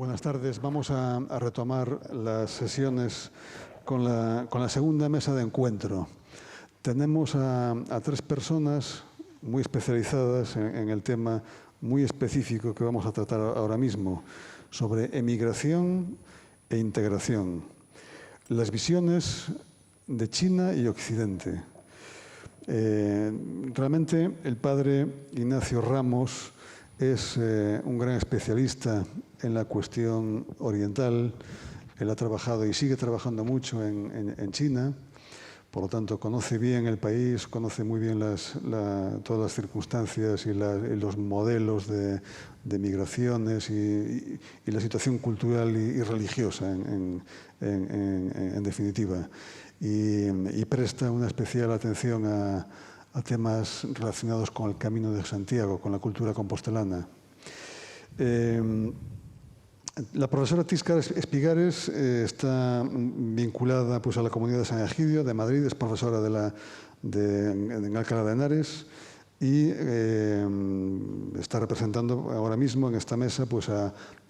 Buenas tardes. Vamos a retomar las sesiones con la segunda mesa de encuentro. Tenemos a tres personas muy especializadas en el tema muy específico que vamos a tratar ahora mismo, sobre emigración e integración, las visiones de China y Occidente. Realmente el padre Ignacio Ramos es un gran especialista en la cuestión oriental. Él ha trabajado y sigue trabajando mucho en China. Por lo tanto, conoce bien el país, conoce muy bien todas las circunstancias y los modelos de migraciones y la situación cultural y religiosa, en definitiva. Y presta una especial atención a temas relacionados con el Camino de Santiago, con la cultura compostelana. La profesora Tíscar Espigares está vinculada a la comunidad de San Egidio de Madrid, es profesora en Alcalá de Henares y está representando ahora mismo en esta mesa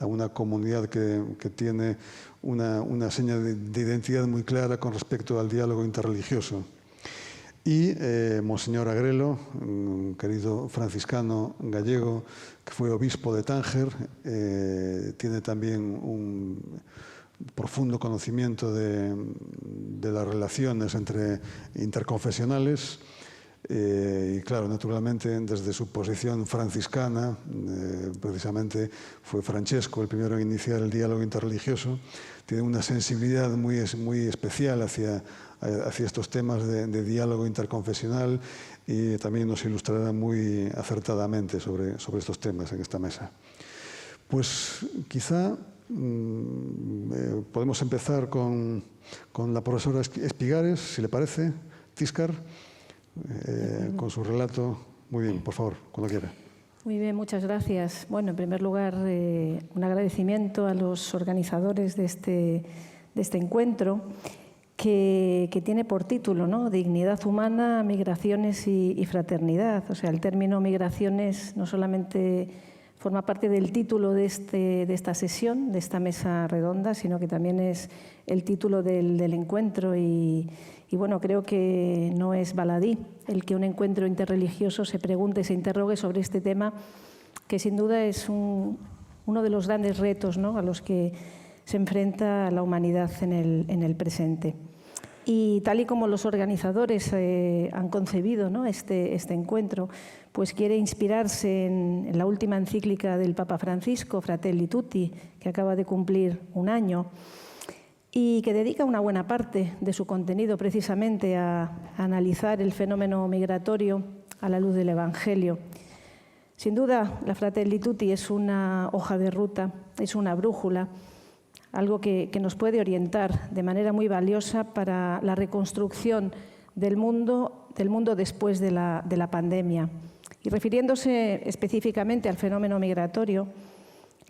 a una comunidad que tiene una seña de identidad muy clara con respecto al diálogo interreligioso. Y Monseñor Agrelo, un querido franciscano gallego que fue obispo de Tánger, tiene también un profundo conocimiento de las relaciones interconfesionales y, claro, naturalmente, desde su posición franciscana, precisamente fue Francesco el primero en iniciar el diálogo interreligioso, tiene una sensibilidad muy especial hacia estos temas de diálogo interconfesional y también nos ilustrará muy acertadamente sobre estos temas en esta mesa. Pues quizá podemos empezar con la profesora Espigares, si le parece, Tíscar, con su relato. Muy bien, por favor, cuando quiera. Muy bien, muchas gracias. Bueno, en primer lugar, un agradecimiento a los organizadores de este encuentro, que tiene por título, ¿no?, Dignidad humana, migraciones y fraternidad. O sea, el término migraciones no solamente forma parte del título de esta sesión, de esta mesa redonda, sino que también es el título del encuentro y bueno, creo que no es baladí el que un encuentro interreligioso se pregunte, se interrogue sobre este tema, que sin duda es uno de los grandes retos, ¿no?, a los que se enfrenta la humanidad en el presente. Y tal y como los organizadores han concebido, ¿no?, este encuentro, pues quiere inspirarse en la última encíclica del Papa Francisco, Fratelli Tutti, que acaba de cumplir un año, y que dedica una buena parte de su contenido precisamente a analizar el fenómeno migratorio a la luz del Evangelio. Sin duda, la Fratelli Tutti es una hoja de ruta, es una brújula, algo que nos puede orientar de manera muy valiosa para la reconstrucción del mundo después de la pandemia. Y refiriéndose específicamente al fenómeno migratorio,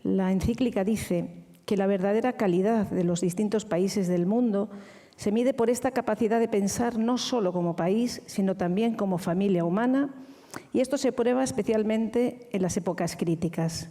la encíclica dice que la verdadera calidad de los distintos países del mundo se mide por esta capacidad de pensar no solo como país, sino también como familia humana, y esto se prueba especialmente en las épocas críticas.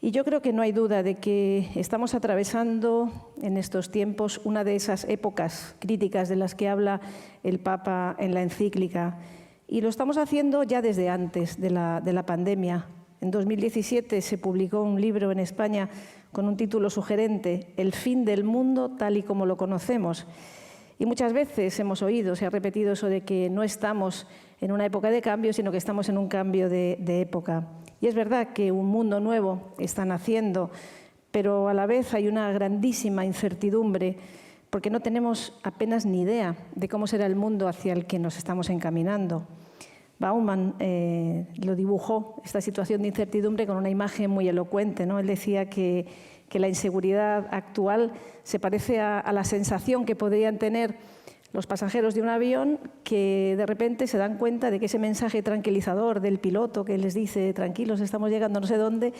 Y yo creo que no hay duda de que estamos atravesando en estos tiempos una de esas épocas críticas de las que habla el Papa en la encíclica. Y lo estamos haciendo ya desde antes de la pandemia. En 2017 se publicó un libro en España con un título sugerente, El fin del mundo tal y como lo conocemos. Y muchas veces hemos oído, se ha repetido eso de que no estamos en una época de cambio, sino que estamos en un cambio de época. Y es verdad que un mundo nuevo está naciendo, pero a la vez hay una grandísima incertidumbre porque no tenemos apenas ni idea de cómo será el mundo hacia el que nos estamos encaminando. Bauman lo dibujó, esta situación de incertidumbre, con una imagen muy elocuente, ¿no? Él decía que la inseguridad actual se parece a la sensación que podrían tener los pasajeros de un avión que de repente se dan cuenta de que ese mensaje tranquilizador del piloto que les dice tranquilos, estamos llegando no sé dónde,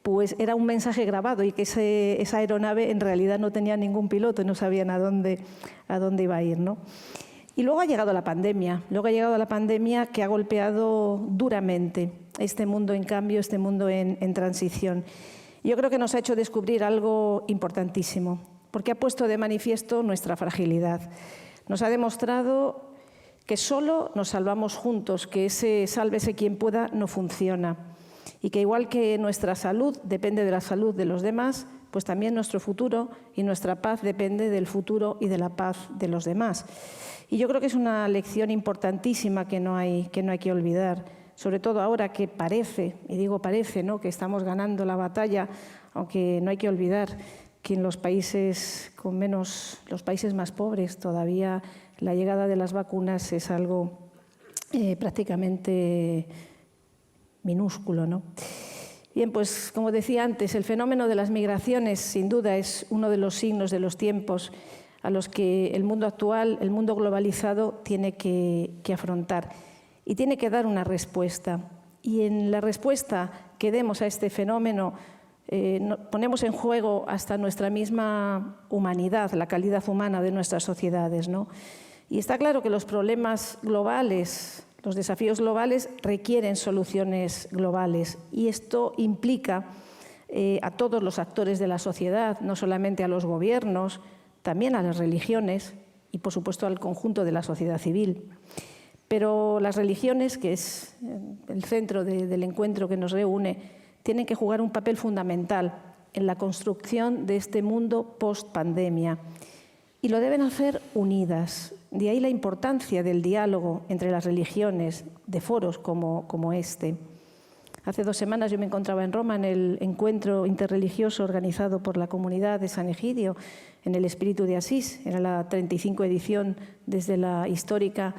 pues era un mensaje grabado y que esa aeronave en realidad no tenía ningún piloto y no sabían a dónde iba a ir, ¿no? Y luego ha llegado la pandemia, que ha golpeado duramente este mundo en cambio, este mundo en transición. Yo creo que nos ha hecho descubrir algo importantísimo, porque ha puesto de manifiesto nuestra fragilidad. Nos ha demostrado que solo nos salvamos juntos, que ese sálvese quien pueda no funciona y que igual que nuestra salud depende de la salud de los demás, pues también nuestro futuro y nuestra paz depende del futuro y de la paz de los demás. Y yo creo que es una lección importantísima que no hay que olvidar, sobre todo ahora que parece, y digo parece, ¿no?, que estamos ganando la batalla, aunque no hay que olvidar que en los países con menos, los países más pobres, todavía la llegada de las vacunas es algo prácticamente minúsculo, ¿no? Bien, pues como decía antes, el fenómeno de las migraciones sin duda es uno de los signos de los tiempos a los que el mundo actual, el mundo globalizado, tiene que afrontar y tiene que dar una respuesta. Y en la respuesta que demos a este fenómeno ponemos en juego hasta nuestra misma humanidad, la calidad humana de nuestras sociedades, ¿no? Y está claro que los problemas globales, los desafíos globales requieren soluciones globales y esto implica a todos los actores de la sociedad, no solamente a los gobiernos, también a las religiones y, por supuesto, al conjunto de la sociedad civil. Pero las religiones, que es el centro del encuentro que nos reúne, tienen que jugar un papel fundamental en la construcción de este mundo post-pandemia y lo deben hacer unidas. De ahí la importancia del diálogo entre las religiones, de foros como este. Hace 2 semanas yo me encontraba en Roma en el encuentro interreligioso organizado por la comunidad de San Egidio en el Espíritu de Asís. Era la 35 edición desde la histórica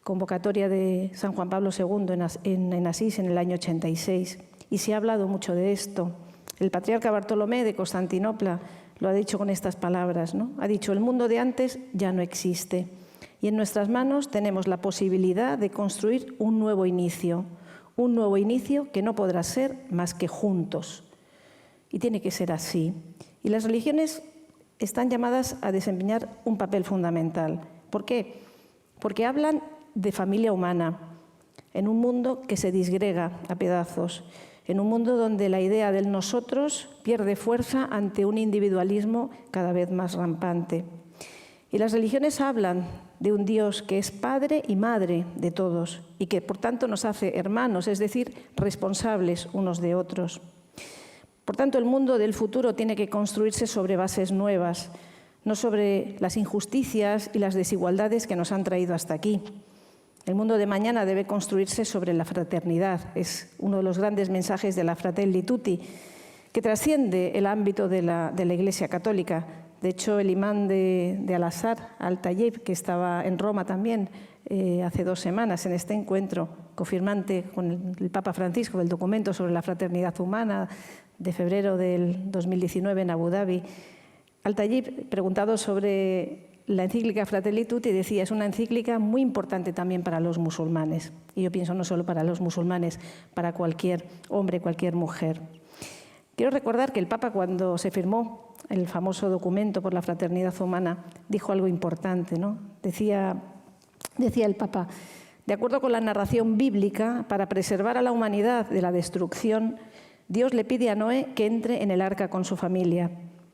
convocatoria de San Juan Pablo II en Asís en el año 86. Y se ha hablado mucho de esto. El patriarca Bartolomé de Constantinopla lo ha dicho con estas palabras, ¿no? Ha dicho: el mundo de antes ya no existe y en nuestras manos tenemos la posibilidad de construir un nuevo inicio que no podrá ser más que juntos. Y tiene que ser así. Y las religiones están llamadas a desempeñar un papel fundamental. ¿Por qué? Porque hablan de familia humana en un mundo que se disgrega a pedazos, en un mundo donde la idea del nosotros pierde fuerza ante un individualismo cada vez más rampante. Y las religiones hablan de un Dios que es Padre y Madre de todos y que, por tanto, nos hace hermanos, es decir, responsables unos de otros. Por tanto, el mundo del futuro tiene que construirse sobre bases nuevas, no sobre las injusticias y las desigualdades que nos han traído hasta aquí. El mundo de mañana debe construirse sobre la fraternidad. Es uno de los grandes mensajes de la Fratelli Tutti, que trasciende el ámbito de la Iglesia Católica. De hecho, el imán de Al-Azhar, Al-Tayyib, que estaba en Roma también hace 2 semanas en este encuentro, confirmante con el Papa Francisco del documento sobre la fraternidad humana de febrero del 2019 en Abu Dhabi, Al-Tayyib, preguntado sobre la encíclica Fratelli Tutti, decía: es una encíclica muy importante también para los musulmanes. Y yo pienso no solo para los musulmanes, para cualquier hombre, cualquier mujer. Quiero recordar que el Papa, cuando se firmó el famoso documento por la fraternidad humana, dijo algo importante, ¿no? Decía el Papa: de acuerdo con la narración bíblica, para preservar a la humanidad de la destrucción, Dios le pide a Noé que entre en el arca con su familia.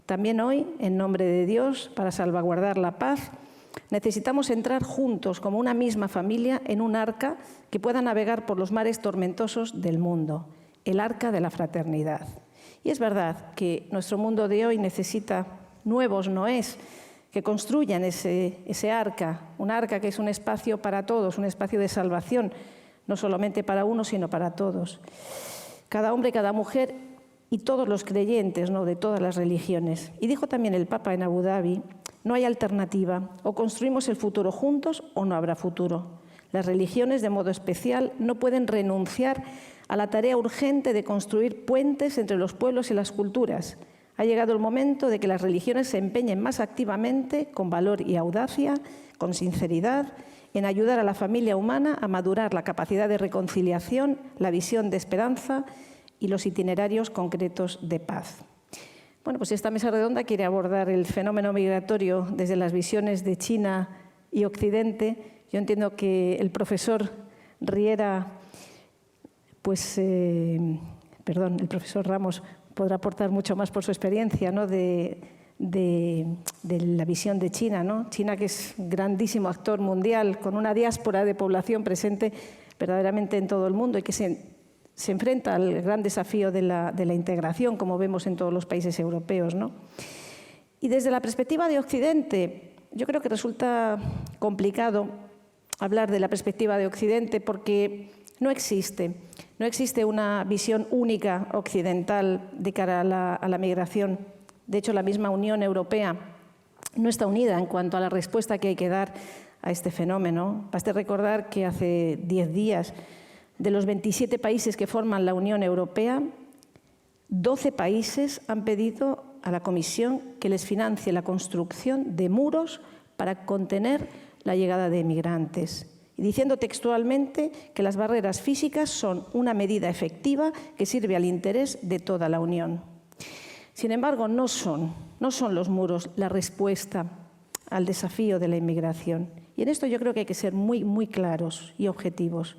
También hoy, en nombre de Dios, para salvaguardar la paz, necesitamos entrar juntos como una misma familia en un arca que pueda navegar por los mares tormentosos del mundo, el arca de la fraternidad. Y es verdad que nuestro mundo de hoy necesita nuevos Noés que construyan ese arca, un arca que es un espacio para todos, un espacio de salvación, no solamente para uno, sino para todos. Cada hombre, cada mujer y todos los creyentes, ¿no?, de todas las religiones. Y dijo también el Papa en Abu Dhabi: no hay alternativa, o construimos el futuro juntos o no habrá futuro. Las religiones, de modo especial, no pueden renunciar a la tarea urgente de construir puentes entre los pueblos y las culturas. Ha llegado el momento de que las religiones se empeñen más activamente, con valor y audacia, con sinceridad, en ayudar a la familia humana a madurar la capacidad de reconciliación, la visión de esperanza y los itinerarios concretos de paz. Bueno, pues esta mesa redonda quiere abordar el fenómeno migratorio desde las visiones de China y Occidente. Yo entiendo que el profesor Riera, el profesor Ramos podrá aportar mucho más por su experiencia, ¿no?, de la visión de China, ¿no? China, que es un grandísimo actor mundial, con una diáspora de población presente verdaderamente en todo el mundo y que se enfrenta al gran desafío de la integración, como vemos en todos los países europeos, ¿no? Y desde la perspectiva de Occidente, yo creo que resulta complicado hablar de la perspectiva de Occidente porque no existe una visión única occidental de cara a la migración. De hecho, la misma Unión Europea no está unida en cuanto a la respuesta que hay que dar a este fenómeno. Baste recordar que hace 10 días, de los 27 países que forman la Unión Europea, 12 países han pedido a la Comisión que les financie la construcción de muros para contener la llegada de migrantes, y diciendo textualmente que las barreras físicas son una medida efectiva que sirve al interés de toda la Unión. Sin embargo, no son los muros la respuesta al desafío de la inmigración. Y en esto yo creo que hay que ser muy, muy claros y objetivos.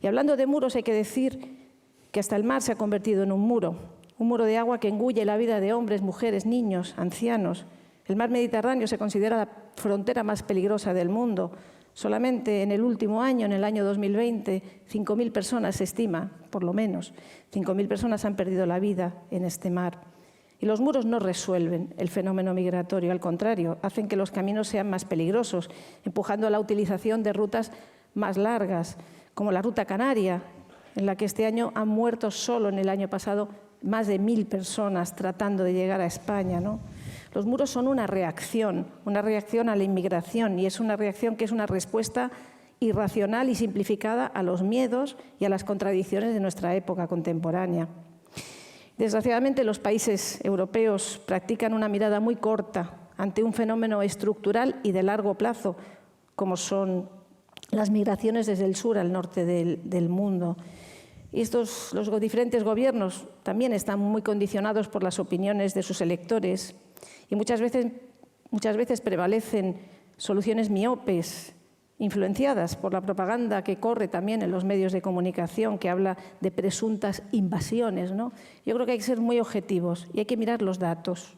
Y hablando de muros, hay que decir que hasta el mar se ha convertido en un muro de agua que engulle la vida de hombres, mujeres, niños, ancianos. El mar Mediterráneo se considera la frontera más peligrosa del mundo. Solamente en el último año, en el año 2020, 5.000 personas se estima, por lo menos, 5.000 personas han perdido la vida en este mar. Y los muros no resuelven el fenómeno migratorio, al contrario, hacen que los caminos sean más peligrosos, empujando a la utilización de rutas más largas, como la ruta canaria, en la que este año han muerto solo en el año pasado más de 1.000 personas tratando de llegar a España, ¿no? Los muros son una reacción a la inmigración, y es una reacción que es una respuesta irracional y simplificada a los miedos y a las contradicciones de nuestra época contemporánea. Desgraciadamente, los países europeos practican una mirada muy corta ante un fenómeno estructural y de largo plazo, como son las migraciones desde el sur al norte del mundo. Y los diferentes gobiernos también están muy condicionados por las opiniones de sus electores y muchas veces prevalecen soluciones miopes, influenciadas por la propaganda que corre también en los medios de comunicación, que habla de presuntas invasiones, ¿no? Yo creo que hay que ser muy objetivos y hay que mirar los datos.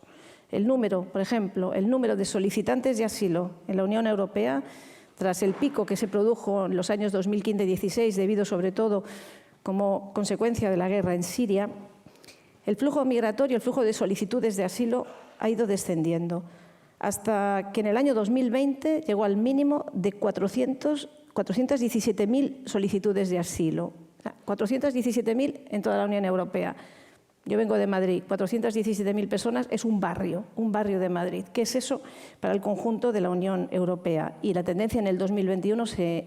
El número, por ejemplo, el número de solicitantes de asilo en la Unión Europea, tras el pico que se produjo en los años 2015-16, debido sobre todo como consecuencia de la guerra en Siria, el flujo migratorio, el flujo de solicitudes de asilo ha ido descendiendo, hasta que en el año 2020 llegó al mínimo de 417.000 solicitudes de asilo. 417.000 en toda la Unión Europea. Yo vengo de Madrid, 417.000 personas es un barrio de Madrid. ¿Qué es eso para el conjunto de la Unión Europea? Y la tendencia en el 2021 se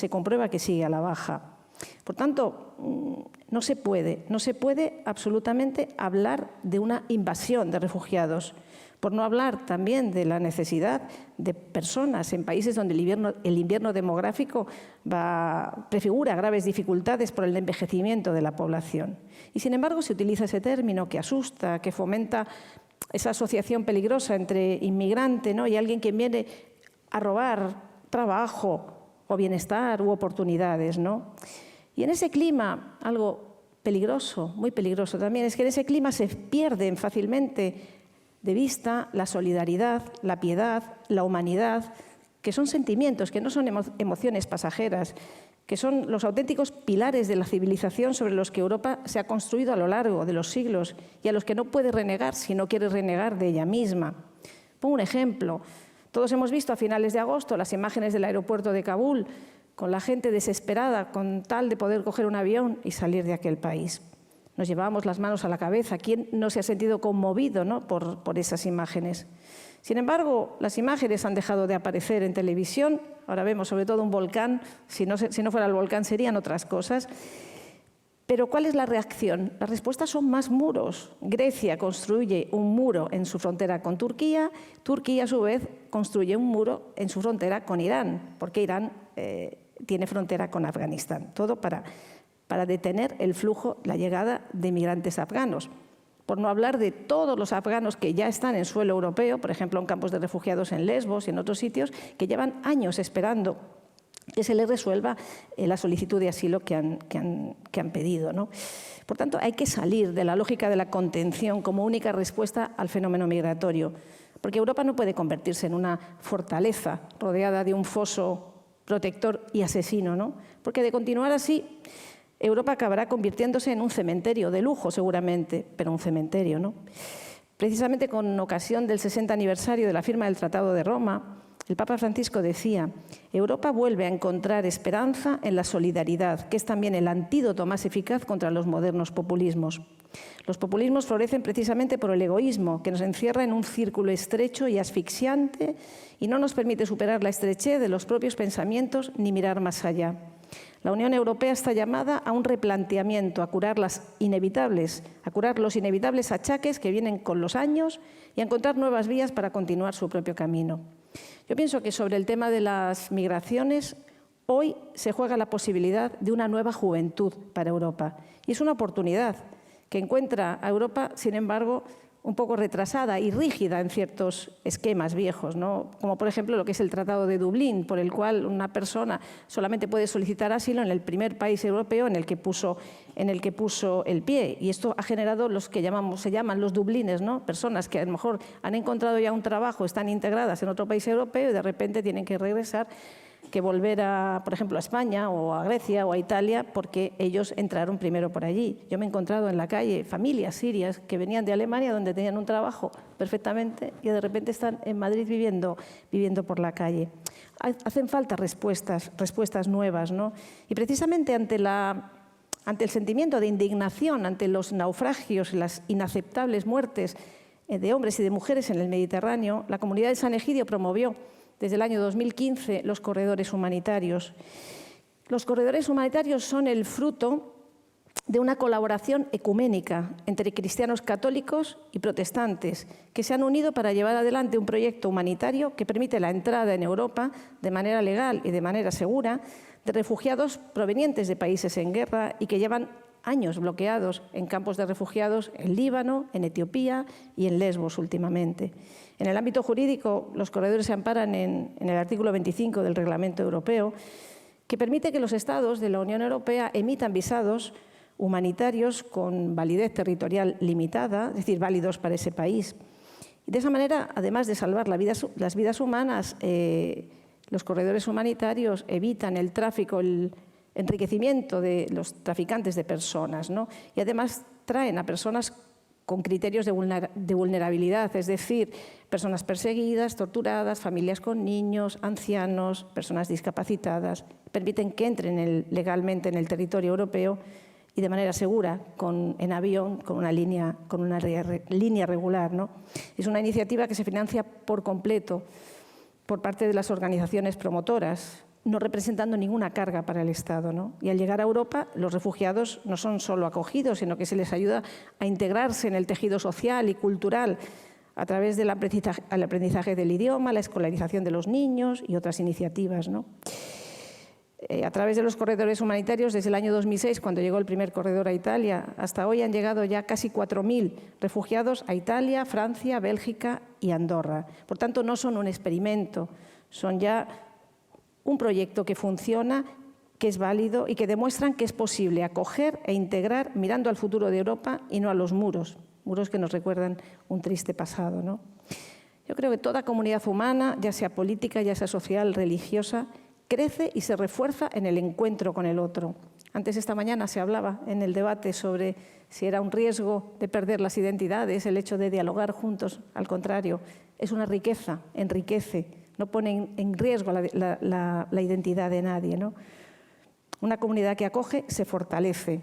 comprueba que sigue a la baja. Por tanto, no se puede absolutamente hablar de una invasión de refugiados, por no hablar también de la necesidad de personas en países donde el invierno demográfico prefigura graves dificultades por el envejecimiento de la población. Y sin embargo se utiliza ese término que asusta, que fomenta esa asociación peligrosa entre inmigrante, ¿no?, y alguien que viene a robar trabajo o bienestar u oportunidades, ¿no? Y en ese clima, algo peligroso, muy peligroso también, es que en ese clima se pierden fácilmente de vista la solidaridad, la piedad, la humanidad, que son sentimientos, que no son emociones pasajeras, que son los auténticos pilares de la civilización sobre los que Europa se ha construido a lo largo de los siglos y a los que no puede renegar si no quiere renegar de ella misma. Pongo un ejemplo. Todos hemos visto a finales de agosto las imágenes del aeropuerto de Kabul, con la gente desesperada con tal de poder coger un avión y salir de aquel país. Nos llevábamos las manos a la cabeza. ¿Quién no se ha sentido conmovido, ¿no?, por esas imágenes? Sin embargo, las imágenes han dejado de aparecer en televisión. Ahora vemos sobre todo un volcán. Si no fuera el volcán serían otras cosas. Pero ¿cuál es la reacción? Las respuestas son más muros. Grecia construye un muro en su frontera con Turquía. Turquía, a su vez, construye un muro en su frontera con Irán, porque Irán tiene frontera con Afganistán. Todo para detener el flujo, la llegada de inmigrantes afganos. Por no hablar de todos los afganos que ya están en suelo europeo, por ejemplo, en campos de refugiados en Lesbos y en otros sitios, que llevan años esperando que se les resuelva la solicitud de asilo que han pedido, ¿no? Por tanto, hay que salir de la lógica de la contención como única respuesta al fenómeno migratorio, porque Europa no puede convertirse en una fortaleza rodeada de un foso protector y asesino, ¿no? Porque de continuar así, Europa acabará convirtiéndose en un cementerio de lujo, seguramente, pero un cementerio, ¿no? Precisamente con ocasión del 60 aniversario de la firma del Tratado de Roma, el Papa Francisco decía: Europa vuelve a encontrar esperanza en la solidaridad, que es también el antídoto más eficaz contra los modernos populismos. Los populismos florecen precisamente por el egoísmo, que nos encierra en un círculo estrecho y asfixiante y no nos permite superar la estrechez de los propios pensamientos ni mirar más allá. La Unión Europea está llamada a un replanteamiento, a curar los inevitables achaques que vienen con los años y a encontrar nuevas vías para continuar su propio camino. Yo pienso que sobre el tema de las migraciones, hoy se juega la posibilidad de una nueva juventud para Europa. Y es una oportunidad que encuentra a Europa, sin embargo, un poco retrasada y rígida en ciertos esquemas viejos, ¿no? Como por ejemplo lo que es el Tratado de Dublín, por el cual una persona solamente puede solicitar asilo en el primer país europeo en el que puso el pie. Y esto ha generado los que se llaman los dublines, ¿no? Personas que a lo mejor han encontrado ya un trabajo, están integradas en otro país europeo y de repente tienen que regresar, que volver por ejemplo, a España o a Grecia o a Italia, porque ellos entraron primero por allí. Yo me he encontrado en la calle familias sirias que venían de Alemania, donde tenían un trabajo perfectamente, y de repente están en Madrid viviendo por la calle. Hacen falta respuestas nuevas, ¿no? Y precisamente ante el sentimiento de indignación ante los naufragios y las inaceptables muertes de hombres y de mujeres en el Mediterráneo, la Comunidad de San Egidio promovió desde el año 2015 los corredores humanitarios. Los corredores humanitarios son el fruto de una colaboración ecuménica entre cristianos católicos y protestantes que se han unido para llevar adelante un proyecto humanitario que permite la entrada en Europa de manera legal y de manera segura de refugiados provenientes de países en guerra y que llevan años bloqueados en campos de refugiados en Líbano, en Etiopía y en Lesbos últimamente. En el ámbito jurídico, los corredores se amparan en el artículo 25 del Reglamento Europeo, que permite que los Estados de la Unión Europea emitan visados humanitarios con validez territorial limitada, es decir, válidos para ese país. Y de esa manera, además de salvar las vidas humanas, los corredores humanitarios evitan el tráfico, el enriquecimiento de los traficantes de personas, ¿no? Y además traen a personas con criterios de vulnerabilidad, es decir, personas perseguidas, torturadas, familias con niños, ancianos, personas discapacitadas. Permiten que entren legalmente en el territorio europeo y de manera segura, en avión, con una línea regular, ¿no? Es una iniciativa que se financia por completo por parte de las organizaciones promotoras, no representando ninguna carga para el Estado, ¿no? Y al llegar a Europa, los refugiados no son solo acogidos, sino que se les ayuda a integrarse en el tejido social y cultural a través del aprendizaje del idioma, la escolarización de los niños y otras iniciativas, ¿no? A través de los corredores humanitarios, desde el año 2006, cuando llegó el primer corredor a Italia, hasta hoy han llegado ya casi 4.000 refugiados a Italia, Francia, Bélgica y Andorra. Por tanto, no son un experimento, son ya un proyecto que funciona, que es válido y que demuestran que es posible acoger e integrar mirando al futuro de Europa y no a los muros que nos recuerdan un triste pasado, ¿no? Yo creo que toda comunidad humana, ya sea política, ya sea social, religiosa, crece y se refuerza en el encuentro con el otro. Antes, esta mañana, se hablaba en el debate sobre si era un riesgo de perder las identidades, el hecho de dialogar juntos. Al contrario, es una riqueza, enriquece, no pone en riesgo la identidad de nadie, ¿no? Una comunidad que acoge se fortalece.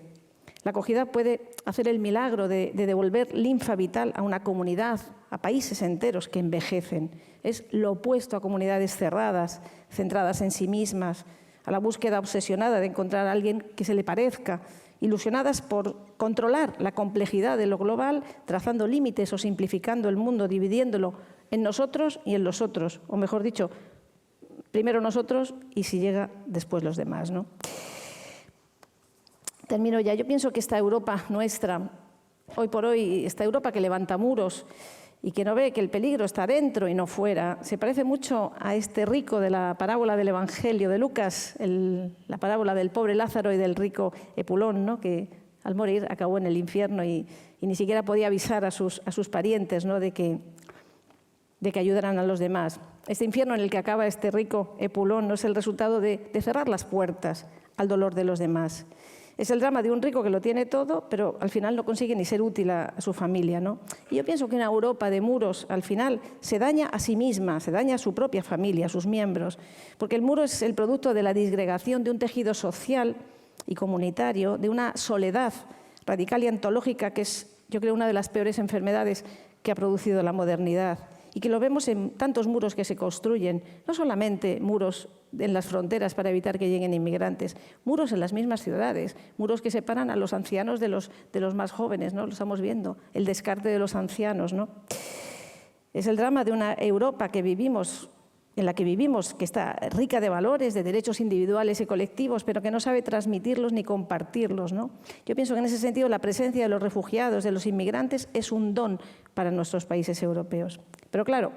La acogida puede hacer el milagro de devolver linfa vital a una comunidad, a países enteros que envejecen. Es lo opuesto a comunidades cerradas, centradas en sí mismas, a la búsqueda obsesionada de encontrar a alguien que se le parezca, ilusionadas por controlar la complejidad de lo global, trazando límites o simplificando el mundo, dividiéndolo en nosotros y en los otros, o mejor dicho, primero nosotros y si llega, después los demás, ¿no? Termino ya. Yo pienso que esta Europa nuestra, hoy por hoy, esta Europa que levanta muros y que no ve que el peligro está dentro y no fuera, se parece mucho a este rico de la parábola del Evangelio de Lucas, la parábola del pobre Lázaro y del rico Epulón, ¿no? Que al morir acabó en el infierno y ni siquiera podía avisar a sus parientes, ¿no? de que ayudaran a los demás. Este infierno en el que acaba este rico Epulón no es el resultado de cerrar las puertas al dolor de los demás. Es el drama de un rico que lo tiene todo, pero al final no consigue ni ser útil a su familia, ¿no? Y yo pienso que una Europa de muros, al final, se daña a sí misma, se daña a su propia familia, a sus miembros, porque el muro es el producto de la disgregación de un tejido social y comunitario, de una soledad radical y antológica que es, yo creo, una de las peores enfermedades que ha producido la modernidad. Y que lo vemos en tantos muros que se construyen, no solamente muros en las fronteras para evitar que lleguen inmigrantes, muros en las mismas ciudades, muros que separan a los ancianos de los más jóvenes, ¿no? Lo estamos viendo, el descarte de los ancianos, ¿no? Es el drama de una Europa en la que vivimos, que está rica de valores, de derechos individuales y colectivos, pero que no sabe transmitirlos ni compartirlos, ¿no? Yo pienso que en ese sentido la presencia de los refugiados, de los inmigrantes, es un don para nuestros países europeos. Pero claro,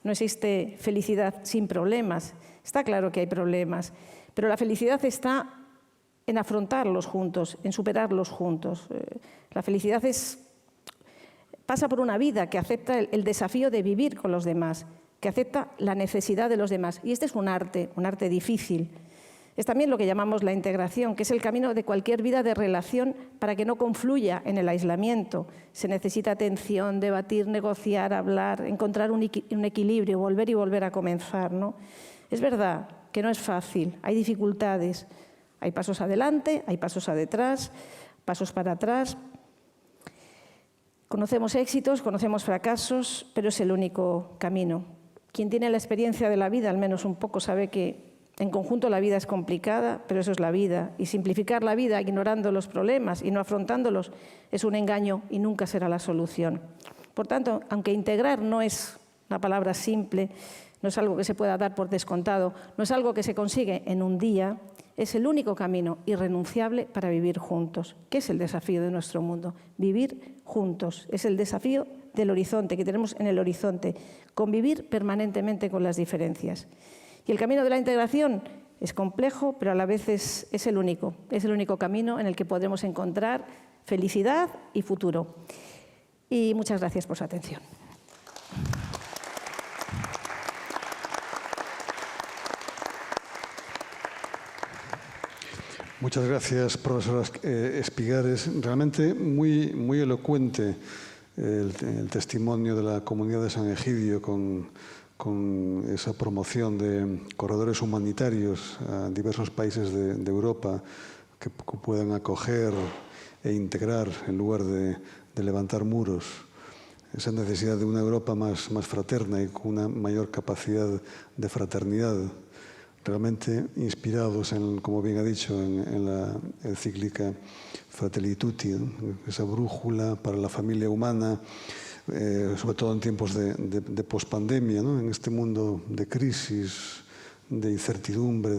no existe felicidad sin problemas. Está claro que hay problemas, pero la felicidad está en afrontarlos juntos, en superarlos juntos. La felicidad pasa por una vida que acepta el desafío de vivir con los demás, que acepta la necesidad de los demás. Y este es un arte difícil. Es también lo que llamamos la integración, que es el camino de cualquier vida de relación para que no confluya en el aislamiento. Se necesita atención, debatir, negociar, hablar, encontrar un equilibrio, volver y volver a comenzar, ¿no? Es verdad que no es fácil, hay dificultades, hay pasos adelante, hay pasos detrás, pasos para atrás. Conocemos éxitos, conocemos fracasos, pero es el único camino. Quien tiene la experiencia de la vida, al menos un poco, sabe que en conjunto la vida es complicada, pero eso es la vida. Y simplificar la vida ignorando los problemas y no afrontándolos es un engaño y nunca será la solución. Por tanto, aunque integrar no es una palabra simple, no es algo que se pueda dar por descontado, no es algo que se consigue en un día, es el único camino irrenunciable para vivir juntos, que es el desafío de nuestro mundo. Vivir juntos es el desafío del horizonte, que tenemos en el horizonte, convivir permanentemente con las diferencias. Y el camino de la integración es complejo, pero a la vez es el único camino en el que podremos encontrar felicidad y futuro. Y muchas gracias por su atención. Muchas gracias, profesora Espigares. Realmente muy, muy elocuente el testimonio de la comunidad de San Egidio con esa promoción de corredores humanitarios a diversos países de Europa que puedan acoger e integrar en lugar de levantar muros. Esa necesidad de una Europa más fraterna y con una mayor capacidad de fraternidad. Realmente inspirados, como bien ha dicho, en la encíclica Fratelli Tutti, ¿no? Esa brújula para la familia humana, sobre todo en tiempos de pospandemia, ¿no? En este mundo de crisis, de incertidumbre,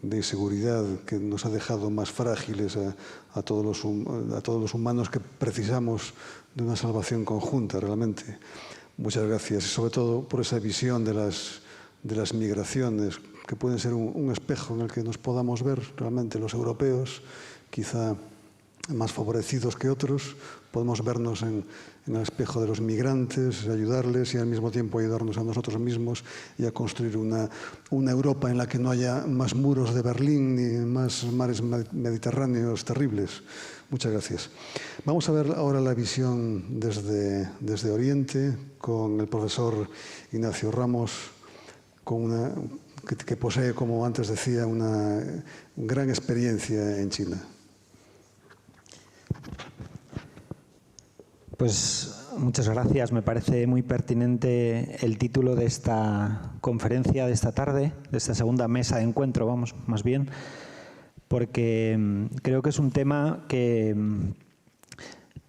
de inseguridad, que nos ha dejado más frágiles a todos los humanos que precisamos de una salvación conjunta, realmente. Muchas gracias, y sobre todo por esa visión de las migraciones, que pueden ser un espejo en el que nos podamos ver realmente los europeos, quizá más favorecidos que otros, podemos vernos en el espejo de los migrantes, ayudarles y al mismo tiempo ayudarnos a nosotros mismos y a construir una Europa en la que no haya más muros de Berlín ni más mares mediterráneos terribles. Muchas gracias. Vamos a ver ahora la visión desde Oriente con el profesor Ignacio Ramos, que posee, como antes decía, una gran experiencia en China. Pues muchas gracias. Me parece muy pertinente el título de esta conferencia de esta tarde, de esta segunda mesa de encuentro, vamos, más bien, porque creo que es un tema que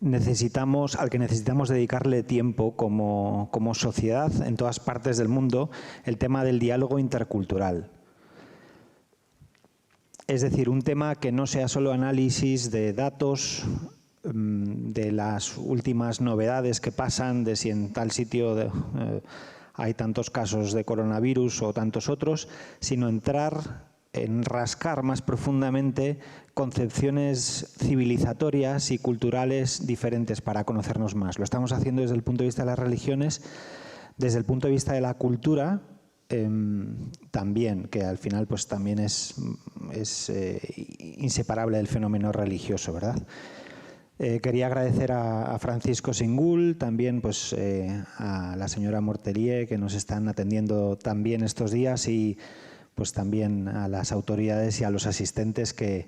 al que necesitamos dedicarle tiempo como sociedad en todas partes del mundo, el tema del diálogo intercultural. Es decir, un tema que no sea solo análisis de datos de las últimas novedades que pasan, de si en tal sitio hay tantos casos de coronavirus o tantos otros, sino entrar en rascar más profundamente concepciones civilizatorias y culturales diferentes para conocernos más. Lo estamos haciendo desde el punto de vista de las religiones, desde el punto de vista de la cultura también, que al final pues también es inseparable del fenómeno religioso, ¿verdad? Quería agradecer a Francisco Singul, también pues, a la señora Mortelier, que nos están atendiendo también estos días, y pues también a las autoridades y a los asistentes, que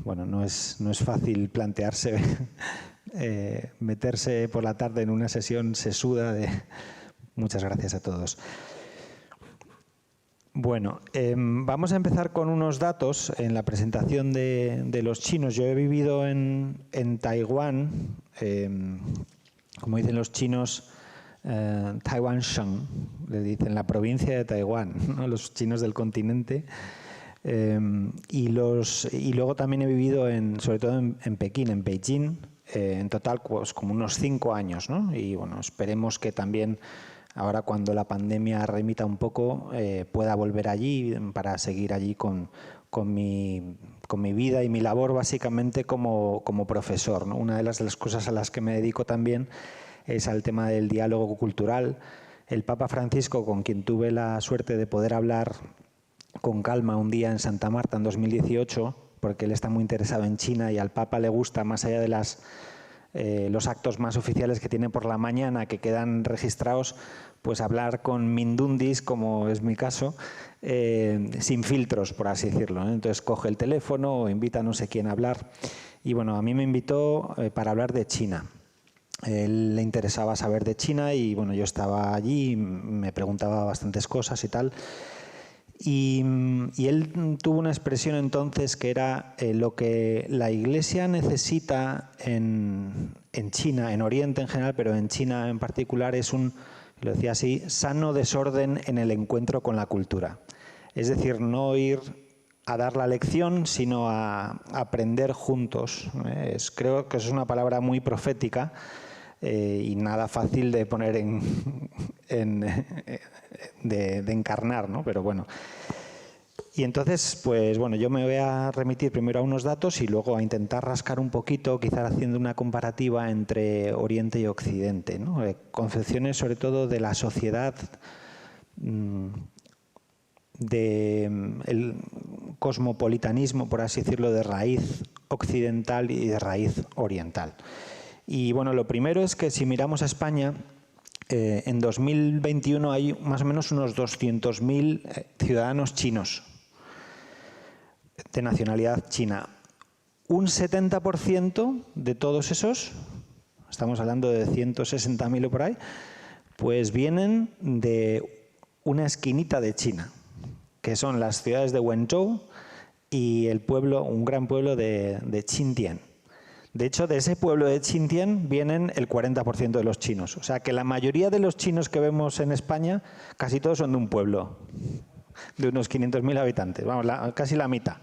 bueno, no es fácil plantearse meterse por la tarde en una sesión sesuda de... Muchas gracias a todos. Bueno, vamos a empezar con unos datos en la presentación de los chinos. Yo he vivido en Taiwán, como dicen los chinos, Taiwan Sheng, le dicen la provincia de Taiwán, ¿no? Los chinos del continente. Y luego también he vivido sobre todo en Pekín, en Beijing, en total pues, como unos 5 años, ¿no? Y bueno, esperemos que también ahora, cuando la pandemia remita un poco, pueda volver allí para seguir allí con mi vida y mi labor, básicamente como profesor, ¿no? Una de las cosas a las que me dedico también es al tema del diálogo cultural. El Papa Francisco, con quien tuve la suerte de poder hablar con calma un día en Santa Marta en 2018, porque él está muy interesado en China y al Papa le gusta, más allá de los actos más oficiales que tiene por la mañana, que quedan registrados, pues hablar con mindundis, como es mi caso, sin filtros, por así decirlo, ¿no? Entonces coge el teléfono o invita a no sé quién a hablar. Y bueno, a mí me invitó para hablar de China. Él le interesaba saber de China y bueno, yo estaba allí, me preguntaba bastantes cosas y tal. Y él tuvo una expresión entonces que era lo que la Iglesia necesita en China, en Oriente en general, pero en China en particular, es lo decía así, sano desorden en el encuentro con la cultura. Es decir, no ir a dar la lección, sino a aprender juntos. Creo que es una palabra muy profética y nada fácil de poner de encarnar, ¿no? Pero bueno. Y entonces, pues bueno, yo me voy a remitir primero a unos datos y luego a intentar rascar un poquito, quizás haciendo una comparativa entre Oriente y Occidente, ¿no? Concepciones sobre todo de la sociedad, del cosmopolitanismo, por así decirlo, de raíz occidental y de raíz oriental. Y bueno, lo primero es que si miramos a España, en 2021 hay más o menos unos 200.000 ciudadanos chinos de nacionalidad china. Un 70% de todos esos, estamos hablando de 160.000 o por ahí, pues vienen de una esquinita de China, que son las ciudades de Wenzhou y el pueblo, un gran pueblo de Xintian. De hecho, de ese pueblo de Xintian vienen el 40% de los chinos. O sea, que la mayoría de los chinos que vemos en España, casi todos son de un pueblo de unos 500.000 habitantes, vamos, casi la mitad.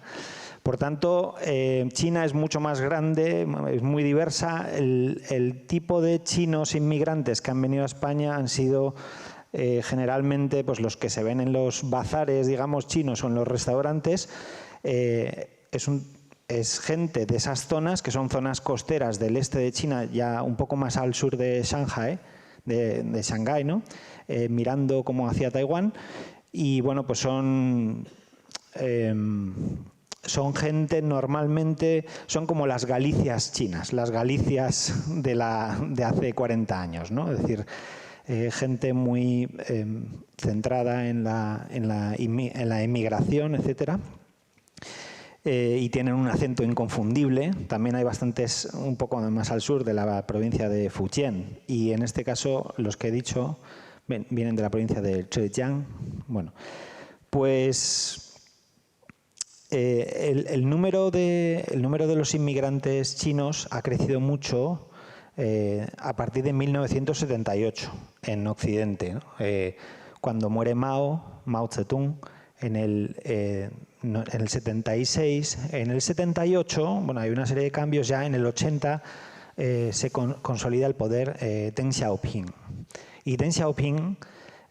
Por tanto, China es mucho más grande, es muy diversa. El tipo de chinos inmigrantes que han venido a España han sido generalmente pues, los que se ven en los bazares, digamos, chinos o en los restaurantes. Es gente de esas zonas, que son zonas costeras del este de China, ya un poco más al sur de Shanghai, de Shanghái, ¿no? Mirando como hacia Taiwán. Y bueno, pues son gente normalmente, son como las Galicias chinas, las Galicias de hace 40 años, ¿no? Es decir, gente muy centrada en la inmigración, etcétera. Y tienen un acento inconfundible. También hay bastantes, un poco más al sur, de la provincia de Fujian. Y en este caso, los que he dicho vienen de la provincia de Zhejiang. Bueno, pues el número de los inmigrantes chinos ha crecido mucho a partir de 1978 en Occidente, ¿no? Cuando muere Mao Zedong en el en el 76. En el 78, bueno, hay una serie de cambios. Ya en el 80 se consolida el poder Deng Xiaoping. Y Deng Xiaoping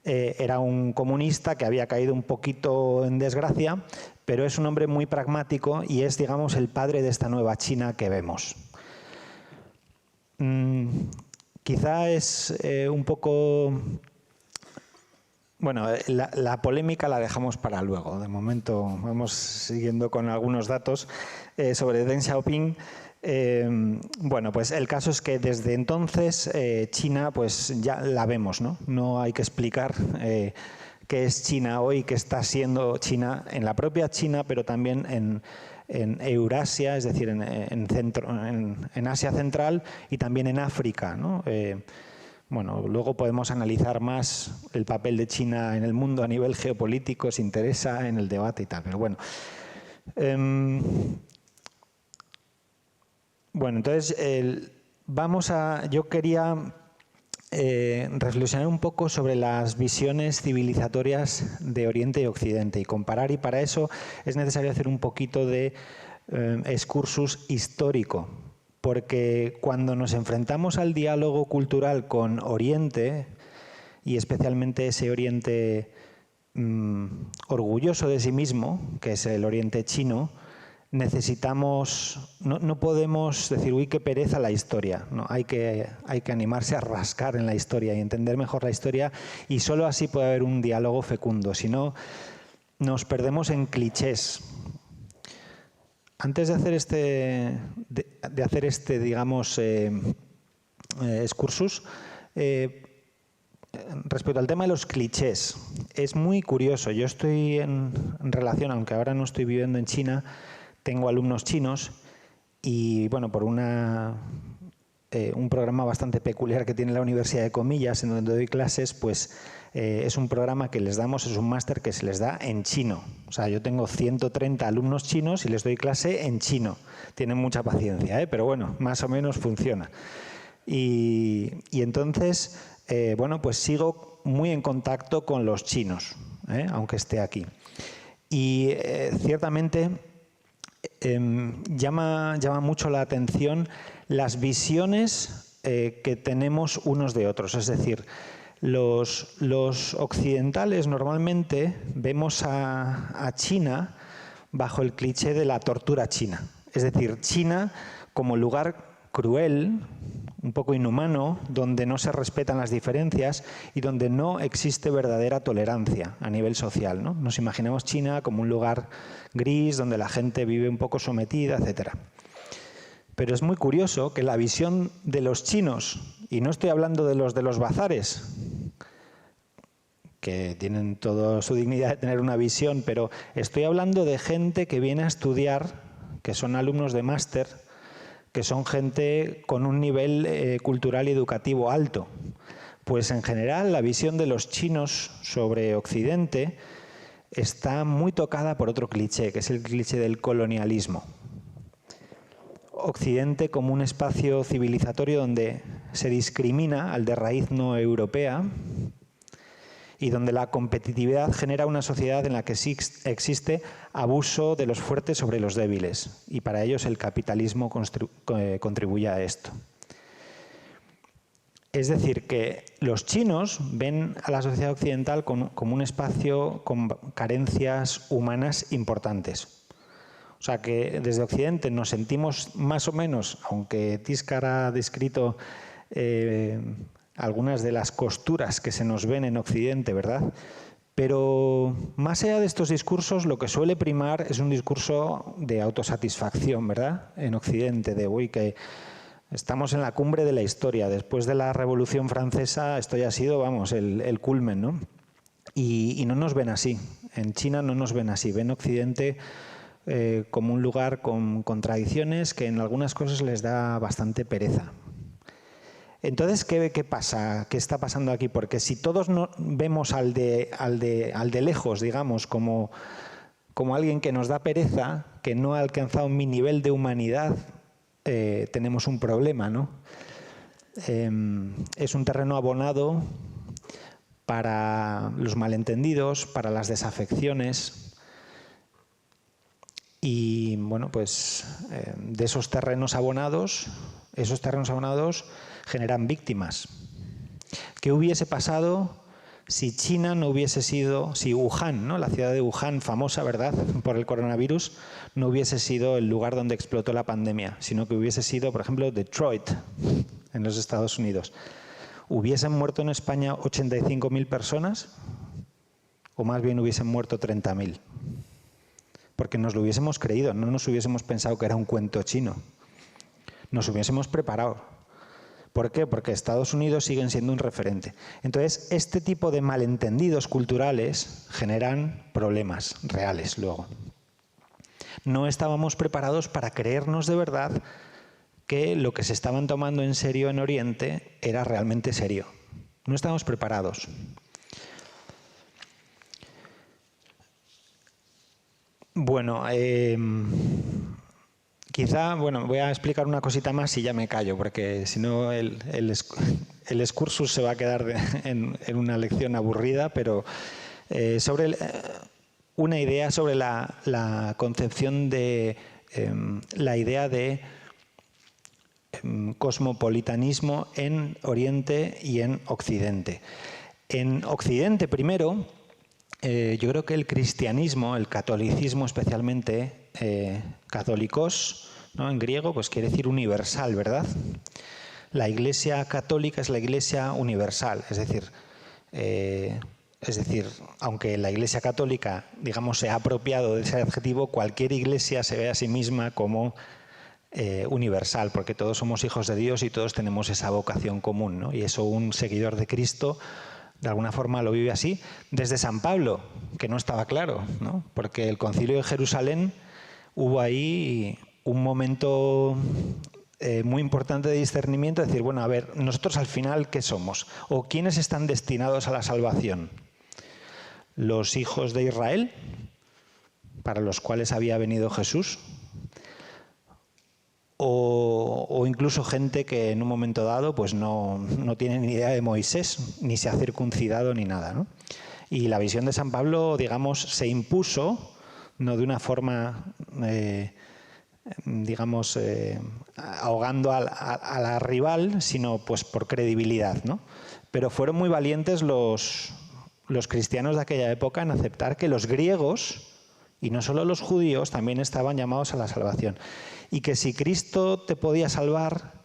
era un comunista que había caído un poquito en desgracia, pero es un hombre muy pragmático y es, digamos, el padre de esta nueva China que vemos. Quizá es un poco... Bueno, la polémica la dejamos para luego. De momento vamos siguiendo con algunos datos sobre Deng Xiaoping. Bueno, pues el caso es que desde entonces China pues ya la vemos, ¿no? No hay que explicar qué es China hoy, qué está siendo China en la propia China, pero también en Eurasia, es decir, en Asia Central y también en África, ¿no? Bueno, luego podemos analizar más el papel de China en el mundo a nivel geopolítico, si interesa, en el debate y tal, pero bueno. Bueno, entonces yo quería reflexionar un poco sobre las visiones civilizatorias de Oriente y Occidente y comparar, y para eso es necesario hacer un poquito de excursus histórico, porque cuando nos enfrentamos al diálogo cultural con Oriente, y especialmente ese Oriente orgulloso de sí mismo, que es el Oriente chino, necesitamos, no podemos decir, uy, qué pereza la historia. No, hay que animarse a rascar en la historia y entender mejor la historia, y solo así puede haber un diálogo fecundo. Si no, nos perdemos en clichés. Antes de hacer este, digamos, excursus, respecto al tema de los clichés, es muy curioso. Yo estoy en relación, aunque ahora no estoy viviendo en China, tengo alumnos chinos y, bueno, por un programa bastante peculiar que tiene la Universidad de Comillas, en donde doy clases, pues es un programa que les damos, es un máster que se les da en chino. O sea, yo tengo 130 alumnos chinos y les doy clase en chino. Tienen mucha paciencia, pero bueno, más o menos funciona. Y entonces, bueno, pues sigo muy en contacto con los chinos, aunque esté aquí. Y ciertamente llama mucho la atención las visiones que tenemos unos de otros. Es decir, los occidentales normalmente vemos a China bajo el cliché de la tortura china. Es decir, China como lugar cruel, un poco inhumano, donde no se respetan las diferencias y donde no existe verdadera tolerancia a nivel social, ¿no? Nos imaginamos China como un lugar gris, donde la gente vive un poco sometida, etc. Pero es muy curioso que la visión de los chinos, y no estoy hablando de los bazares, que tienen toda su dignidad de tener una visión, pero estoy hablando de gente que viene a estudiar, que son alumnos de máster, que son gente con un nivel cultural y educativo alto. Pues en general la visión de los chinos sobre Occidente está muy tocada por otro cliché, que es el cliché del colonialismo. Occidente como un espacio civilizatorio donde se discrimina al de raíz no europea y donde la competitividad genera una sociedad en la que sí existe abuso de los fuertes sobre los débiles, y para ellos el capitalismo contribuye a esto. Es decir, que los chinos ven a la sociedad occidental como un espacio con carencias humanas importantes. O sea que desde Occidente nos sentimos más o menos, aunque Tiscar ha descrito algunas de las costuras que se nos ven en Occidente, ¿verdad? Pero más allá de estos discursos, lo que suele primar es un discurso de autosatisfacción, ¿verdad? En Occidente, de uy, que estamos en la cumbre de la historia. Después de la Revolución Francesa, esto ya ha sido, vamos, el culmen, ¿no? Y no nos ven así. En China no nos ven así. Ven Occidente como un lugar con contradicciones que en algunas cosas les da bastante pereza. Entonces, ¿qué pasa? ¿Qué está pasando aquí? Porque si todos vemos al de lejos, digamos, como alguien que nos da pereza, que no ha alcanzado mi nivel de humanidad, tenemos un problema, ¿no? Es un terreno abonado para los malentendidos, para las desafecciones. Y bueno, pues de esos terrenos abonados generan víctimas. ¿Qué hubiese pasado si China no hubiese sido, si Wuhan, ¿no? La ciudad de Wuhan, famosa, ¿verdad?, por el coronavirus, no hubiese sido el lugar donde explotó la pandemia, sino que hubiese sido, por ejemplo, Detroit, en los Estados Unidos? ¿Hubiesen muerto en España 85.000 personas? ¿O más bien hubiesen muerto 30.000? Porque nos lo hubiésemos creído, no nos hubiésemos pensado que era un cuento chino. Nos hubiésemos preparado. ¿Por qué? Porque Estados Unidos siguen siendo un referente. Entonces, este tipo de malentendidos culturales generan problemas reales luego. No estábamos preparados para creernos de verdad que lo que se estaban tomando en serio en Oriente era realmente serio. No estábamos preparados. Bueno, quizá, voy a explicar una cosita más y ya me callo, porque si no el excursus se va a quedar en una lección aburrida, pero sobre una idea sobre la concepción de la idea de cosmopolitanismo en Oriente y en Occidente. En Occidente, primero, yo creo que el cristianismo, el catolicismo especialmente, católicos, ¿no?, en griego, pues quiere decir universal, ¿verdad? La Iglesia católica es la Iglesia universal, es decir, aunque la Iglesia católica, digamos, se ha apropiado de ese adjetivo, cualquier iglesia se ve a sí misma como universal, porque todos somos hijos de Dios y todos tenemos esa vocación común, ¿no? Y eso un seguidor de Cristo de alguna forma lo vive así, desde San Pablo, que no estaba claro, ¿no? Porque el Concilio de Jerusalén hubo ahí un momento muy importante de discernimiento, de decir, bueno, a ver, nosotros al final, ¿qué somos? ¿O quiénes están destinados a la salvación? ¿Los hijos de Israel, para los cuales había venido Jesús? O incluso gente que en un momento dado pues no tiene ni idea de Moisés, ni se ha circuncidado ni nada, ¿no? Y la visión de San Pablo, digamos, se impuso, no de una forma, ahogando a la rival, sino pues por credibilidad, ¿no? Pero fueron muy valientes los cristianos de aquella época en aceptar que los griegos, y no solo los judíos, también estaban llamados a la salvación. Y que si Cristo te podía salvar,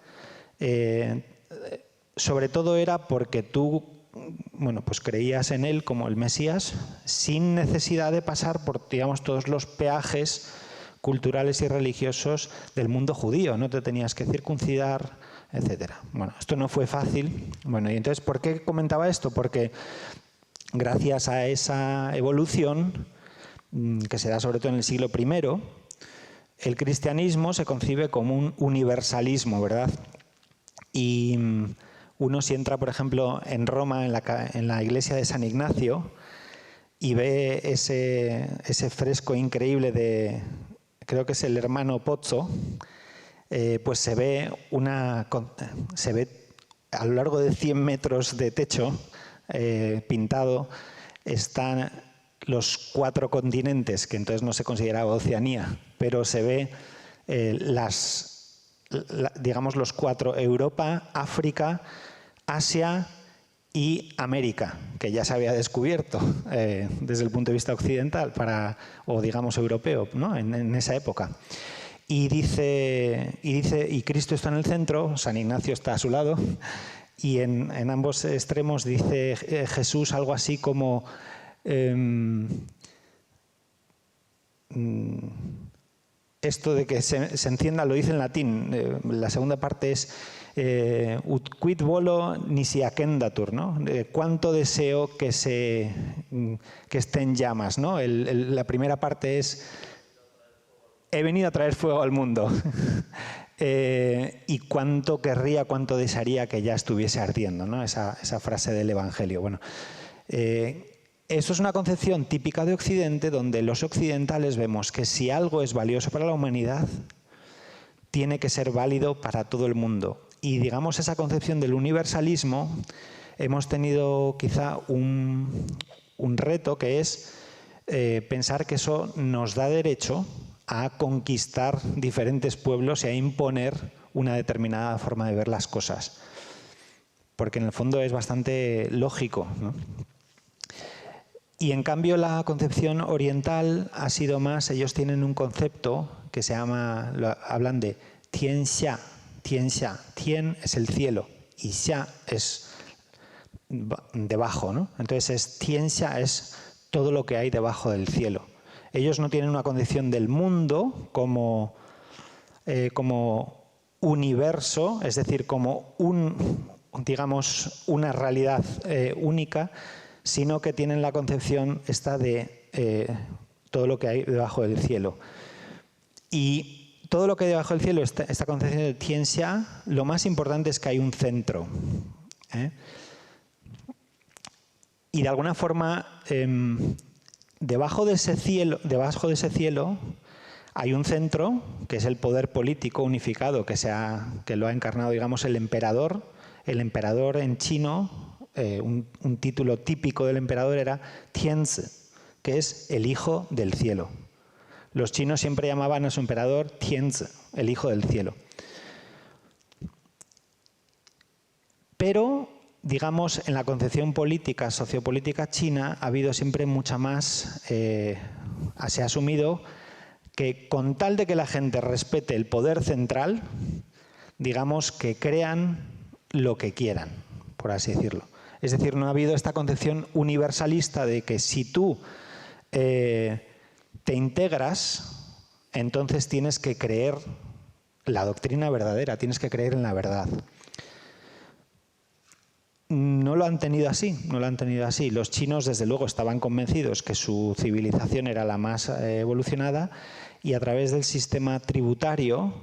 sobre todo era porque tú, pues creías en Él como el Mesías, sin necesidad de pasar por, digamos, todos los peajes culturales y religiosos del mundo judío. No te tenías que circuncidar, etc. Bueno, esto no fue fácil. Bueno, y entonces, ¿por qué comentaba esto? Porque gracias a esa evolución, que se da sobre todo en el siglo I, el cristianismo se concibe como un universalismo, ¿verdad? Y uno si entra, por ejemplo, en Roma, en la iglesia de San Ignacio, y ve ese fresco increíble de, creo que es el hermano Pozzo, pues se ve a lo largo de 100 metros de techo pintado, están los 4 continentes, que entonces no se consideraba Oceanía, pero se ve digamos los 4, Europa, África, Asia y América, que ya se había descubierto desde el punto de vista occidental, o digamos europeo, ¿no? en esa época. Y Cristo está en el centro, San Ignacio está a su lado, y en ambos extremos dice Jesús algo así como esto de que se encienda, lo dice en latín, la segunda parte es ut quid volo nisi accendatur, ¿no? Cuánto deseo que esté en llamas, ¿no? La primera parte es he venido a traer fuego al mundo. Y cuánto querría, cuánto desearía que ya estuviese ardiendo, ¿no? Esa frase del Evangelio. Bueno, eso es una concepción típica de Occidente, donde los occidentales vemos que si algo es valioso para la humanidad, tiene que ser válido para todo el mundo. Y digamos, esa concepción del universalismo, hemos tenido quizá un reto, que es pensar que eso nos da derecho a conquistar diferentes pueblos y a imponer una determinada forma de ver las cosas. Porque en el fondo es bastante lógico, ¿no? Y en cambio la concepción oriental ha sido más, ellos tienen un concepto que se llama, hablan de Tian Xia. Tian Xia, Tian es el cielo y Xia es debajo, ¿no? Entonces es Tian Xia es todo lo que hay debajo del cielo. Ellos no tienen una concepción del mundo como universo, es decir, como digamos, una realidad única, sino que tienen la concepción esta de todo lo que hay debajo del cielo. Y todo lo que hay debajo del cielo, esta concepción de Tian Xia, lo más importante es que hay un centro. Y de alguna forma, debajo de ese cielo hay un centro, que es el poder político unificado, que lo ha encarnado, digamos, el emperador. El emperador en chino, un título típico del emperador era Tianzi, que es el hijo del cielo. Los chinos siempre llamaban a su emperador Tianzi, el hijo del cielo. Pero, digamos, en la concepción política, sociopolítica china, ha habido siempre mucha más, se ha asumido que con tal de que la gente respete el poder central, digamos que crean lo que quieran, por así decirlo. Es decir, no ha habido esta concepción universalista de que si tú te integras, entonces tienes que creer la doctrina verdadera, tienes que creer en la verdad. No lo han tenido así, no lo han tenido así. Los chinos, desde luego, estaban convencidos que su civilización era la más evolucionada y a través del sistema tributario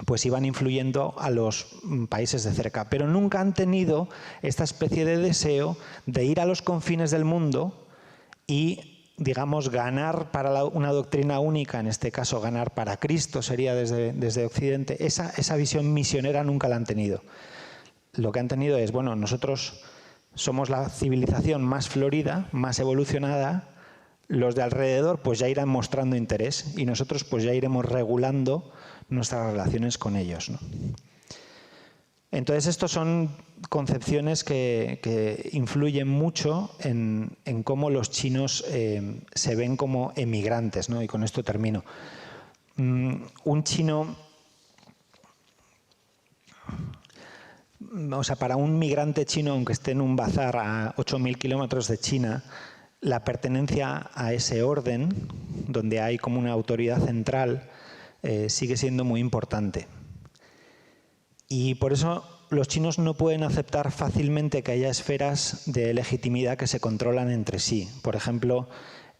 pues iban influyendo a los países de cerca. Pero nunca han tenido esta especie de deseo de ir a los confines del mundo y, digamos, ganar para una doctrina única, en este caso ganar para Cristo sería desde Occidente. Esa visión misionera nunca la han tenido. Lo que han tenido es, bueno, nosotros somos la civilización más florida, más evolucionada, los de alrededor pues ya irán mostrando interés y nosotros pues ya iremos regulando nuestras relaciones con ellos, ¿no? Entonces, estos son concepciones que influyen mucho en cómo los chinos se ven como emigrantes, ¿no? Y con esto termino. Un chino, o sea, para un migrante chino, aunque esté en un bazar a 8.000 kilómetros de China, la pertenencia a ese orden, donde hay como una autoridad central, sigue siendo muy importante. Y por eso los chinos no pueden aceptar fácilmente que haya esferas de legitimidad que se controlan entre sí. Por ejemplo,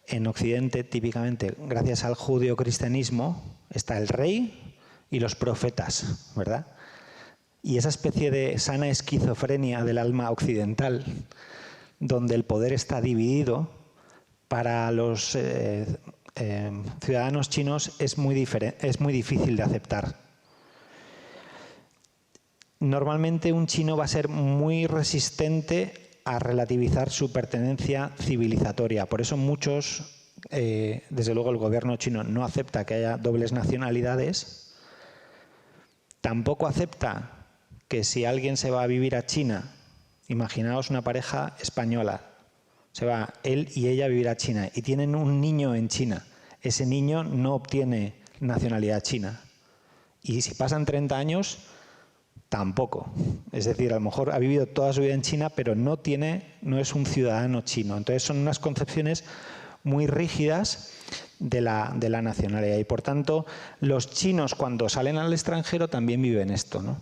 en Occidente, típicamente, gracias al judeocristianismo, está el rey y los profetas, ¿verdad? Y esa especie de sana esquizofrenia del alma occidental, donde el poder está dividido, para los ciudadanos chinos es muy difícil de aceptar. Normalmente un chino va a ser muy resistente a relativizar su pertenencia civilizatoria. Por eso muchos, desde luego el gobierno chino no acepta que haya dobles nacionalidades. Tampoco acepta que si alguien se va a vivir a China, imaginaos una pareja española, se va él y ella a vivir a China y tienen un niño en China. Ese niño no obtiene nacionalidad china. Y si pasan 30 años, tampoco. Es decir, a lo mejor ha vivido toda su vida en China, pero no es un ciudadano chino. Entonces son unas concepciones muy rígidas de la nacionalidad. Y por tanto, los chinos cuando salen al extranjero también viven esto, ¿no?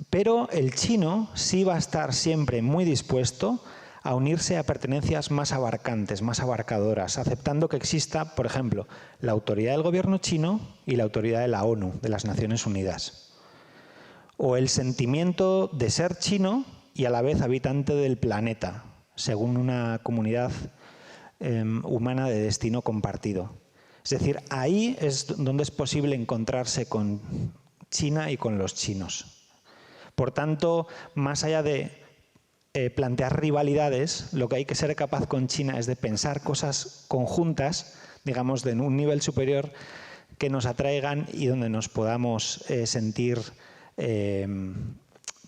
Pero el chino sí va a estar siempre muy dispuesto a unirse a pertenencias más abarcantes, más abarcadoras, aceptando que exista, por ejemplo, la autoridad del gobierno chino y la autoridad de la ONU, de las Naciones Unidas. O el sentimiento de ser chino y a la vez habitante del planeta, según una comunidad humana de destino compartido. Es decir, ahí es donde es posible encontrarse con China y con los chinos. Por tanto, más allá de plantear rivalidades, lo que hay que ser capaz con China es de pensar cosas conjuntas, digamos, de un nivel superior, que nos atraigan y donde nos podamos sentir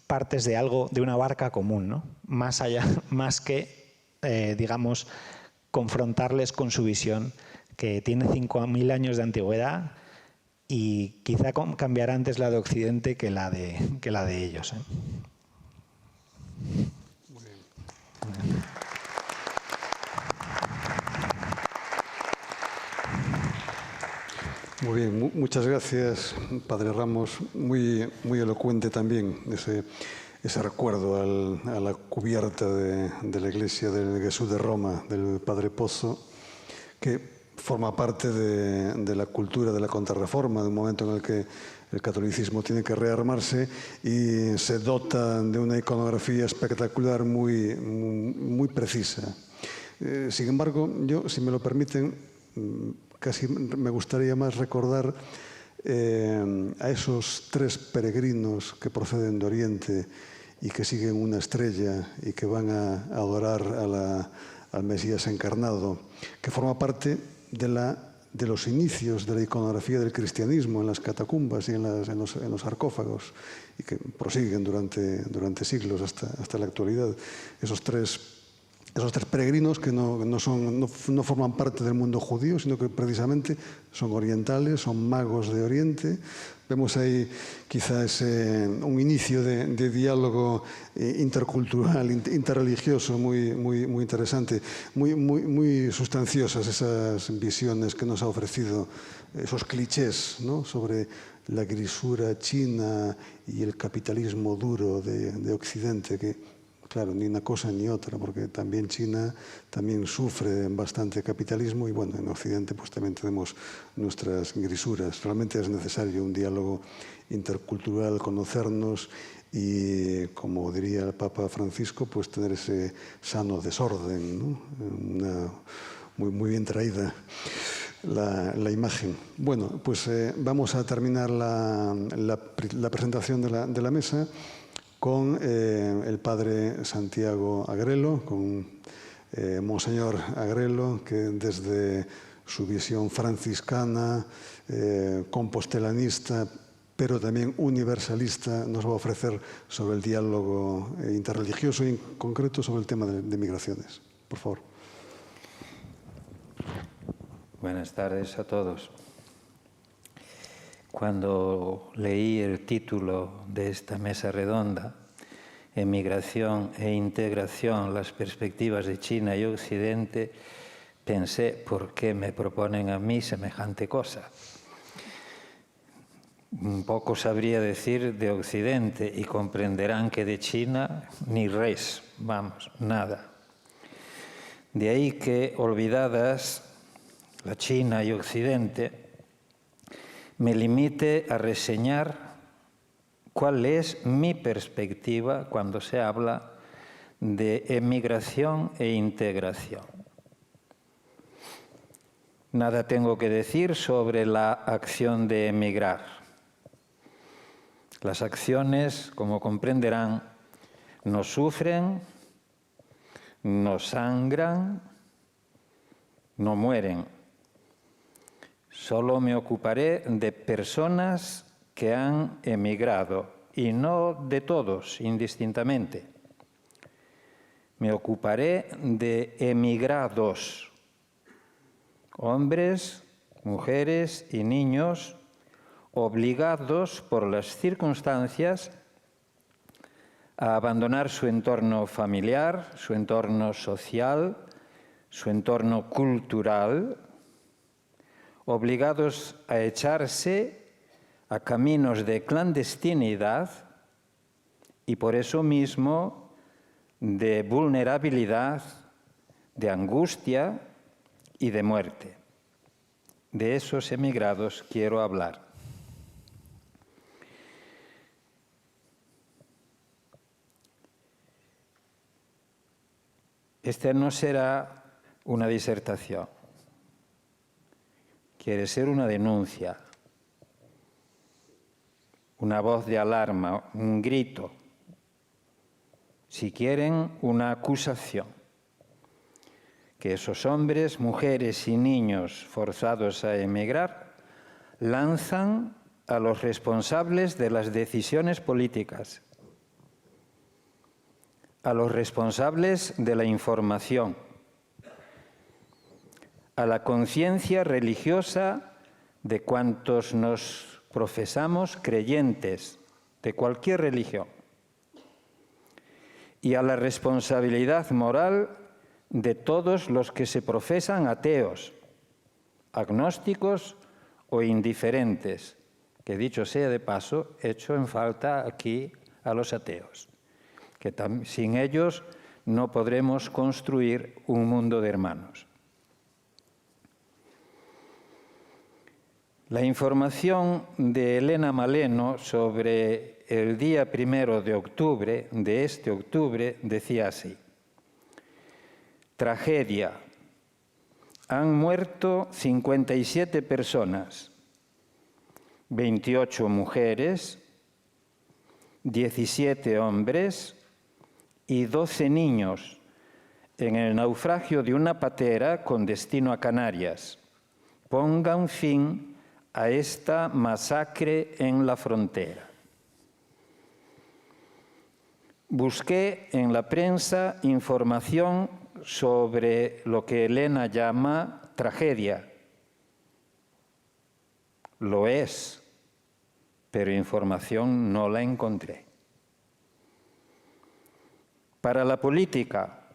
partes de algo, de una barca común, ¿no? Más allá, más que, digamos, confrontarles con su visión, que tiene 5.000 años de antigüedad y quizá cambiará antes la de Occidente que la de ellos, ¿eh? Muy bien. Muy bien, muchas gracias, Padre Ramos. Muy elocuente también ese recuerdo a la cubierta de la iglesia del Jesús de Roma, del Padre Pozo, que forma parte de la cultura de la Contrarreforma, de un momento en el que el catolicismo tiene que rearmarse y se dota de una iconografía espectacular muy precisa. Sin embargo, yo, si me lo permiten, casi me gustaría más recordar a esos 3 peregrinos que proceden de Oriente y que siguen una estrella y que van a adorar al Mesías encarnado, que forma parte de los inicios de la iconografía del cristianismo en las catacumbas y en los sarcófagos, y que prosiguen durante siglos hasta la actualidad. Esos tres peregrinos que no forman parte del mundo judío, sino que precisamente son orientales, son magos de Oriente. Vemos ahí quizás un inicio de diálogo intercultural, interreligioso muy interesante, muy sustanciosas esas visiones que nos ha ofrecido, esos clichés, ¿no?, sobre la grisura china y el capitalismo duro de Occidente, que claro, ni una cosa ni otra, porque también China también sufre bastante capitalismo y bueno, en Occidente pues también tenemos nuestras grisuras. Realmente es necesario un diálogo intercultural, conocernos y, como diría el Papa Francisco, pues tener ese sano desorden, ¿no? Muy bien traída la imagen. Bueno, pues vamos a terminar la presentación de la mesa con el padre Santiago Agrelo, con Monseñor Agrelo, que desde su visión franciscana, compostelanista, pero también universalista, nos va a ofrecer sobre el diálogo interreligioso y en concreto sobre el tema de migraciones. Por favor. Buenas tardes a todos. Cuando leí el título de esta mesa redonda, Emigración e integración, las perspectivas de China y Occidente, pensé, ¿por qué me proponen a mí semejante cosa? Un poco sabría decir de Occidente y comprenderán que de China ni res, vamos, nada. De ahí que, olvidadas la China y Occidente, me limite a reseñar cuál es mi perspectiva cuando se habla de emigración e integración. Nada tengo que decir sobre la acción de emigrar. Las acciones, como comprenderán, no sufren, no sangran, no mueren. Solo me ocuparé de personas que han emigrado, y no de todos, indistintamente. Me ocuparé de emigrados, hombres, mujeres y niños obligados por las circunstancias a abandonar su entorno familiar, su entorno social, su entorno cultural, obligados a echarse a caminos de clandestinidad y por eso mismo de vulnerabilidad, de angustia y de muerte. De esos emigrados quiero hablar. Esta no será una disertación, quiere ser una denuncia, una voz de alarma, un grito. si quieren, una acusación, que esos hombres, mujeres y niños forzados a emigrar lanzan a los responsables de las decisiones políticas, a los responsables de la información, a la conciencia religiosa de cuantos nos profesamos creyentes de cualquier religión, y a la responsabilidad moral de todos los que se profesan ateos, agnósticos o indiferentes, que dicho sea de paso, echo en falta aquí a los ateos, que sin ellos no podremos construir un mundo de hermanos. La información de Elena Maleno sobre el día 1 de octubre, de este octubre, decía así: tragedia. Han muerto 57 personas, 28 mujeres, 17 hombres y 12 niños en el naufragio de una patera con destino a Canarias. Pongan fin a esta masacre en la frontera. Busqué en la prensa información sobre lo que Elena llama tragedia. Lo es, pero información no la encontré. Para la política,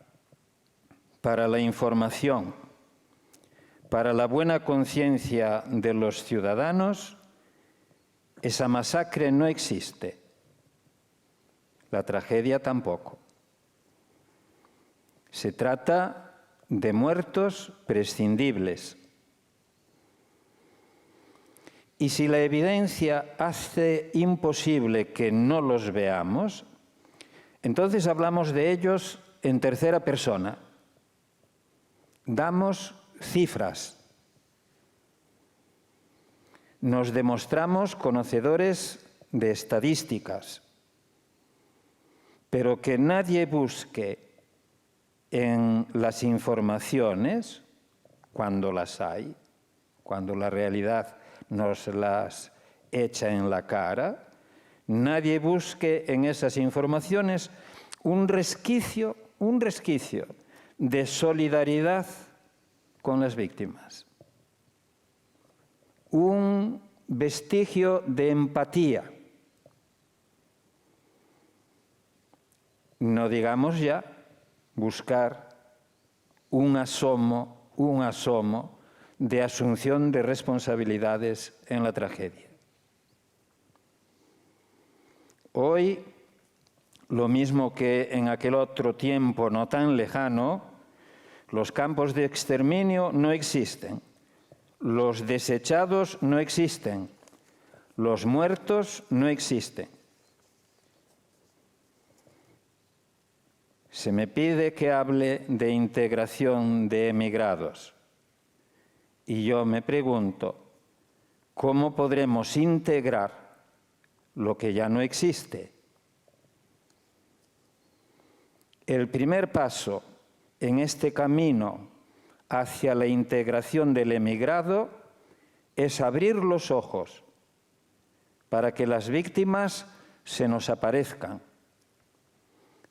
para la información, para la buena conciencia de los ciudadanos, esa masacre no existe. La tragedia tampoco. Se trata de muertos prescindibles. Y si la evidencia hace imposible que no los veamos, entonces hablamos de ellos en tercera persona. Damos cifras. Nos demostramos conocedores de estadísticas, pero que nadie busque en las informaciones, cuando las hay, cuando la realidad nos las echa en la cara, nadie busque en esas informaciones un resquicio de solidaridad con las víctimas, un vestigio de empatía. No digamos ya buscar un asomo de asunción de responsabilidades en la tragedia. Hoy, lo mismo que en aquel otro tiempo no tan lejano, los campos de exterminio no existen, los desechados no existen, los muertos no existen. Se me pide que hable de integración de emigrados. Y yo me pregunto, ¿cómo podremos integrar lo que ya no existe? El primer paso en este camino hacia la integración del emigrado es abrir los ojos para que las víctimas se nos aparezcan,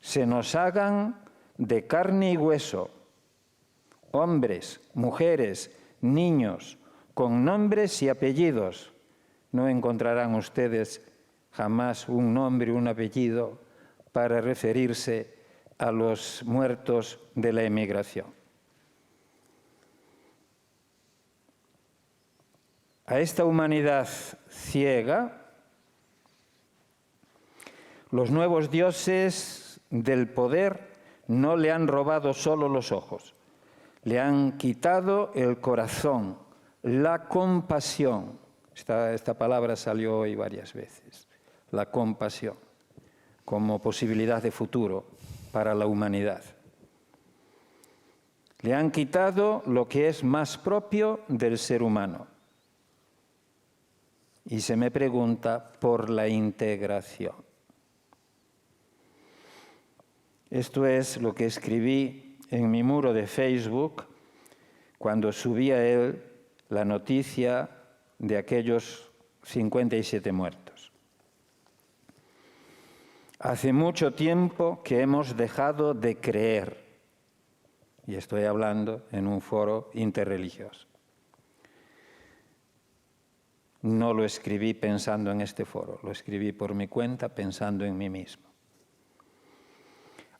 se nos hagan de carne y hueso, hombres, mujeres, niños, con nombres y apellidos. No encontrarán ustedes jamás un nombre y un apellido para referirse a los muertos de la emigración. A esta humanidad ciega, los nuevos dioses del poder no le han robado solo los ojos, le han quitado el corazón, la compasión. Esta palabra salió hoy varias veces, la compasión, como posibilidad de futuro para la humanidad. Le han quitado lo que es más propio del ser humano. Y se me pregunta por la integración. Esto es lo que escribí en mi muro de Facebook cuando subí a él la noticia de aquellos 57 muertos. Hace mucho tiempo que hemos dejado de creer, y estoy hablando en un foro interreligioso. No lo escribí pensando en este foro, lo escribí por mi cuenta pensando en mí mismo.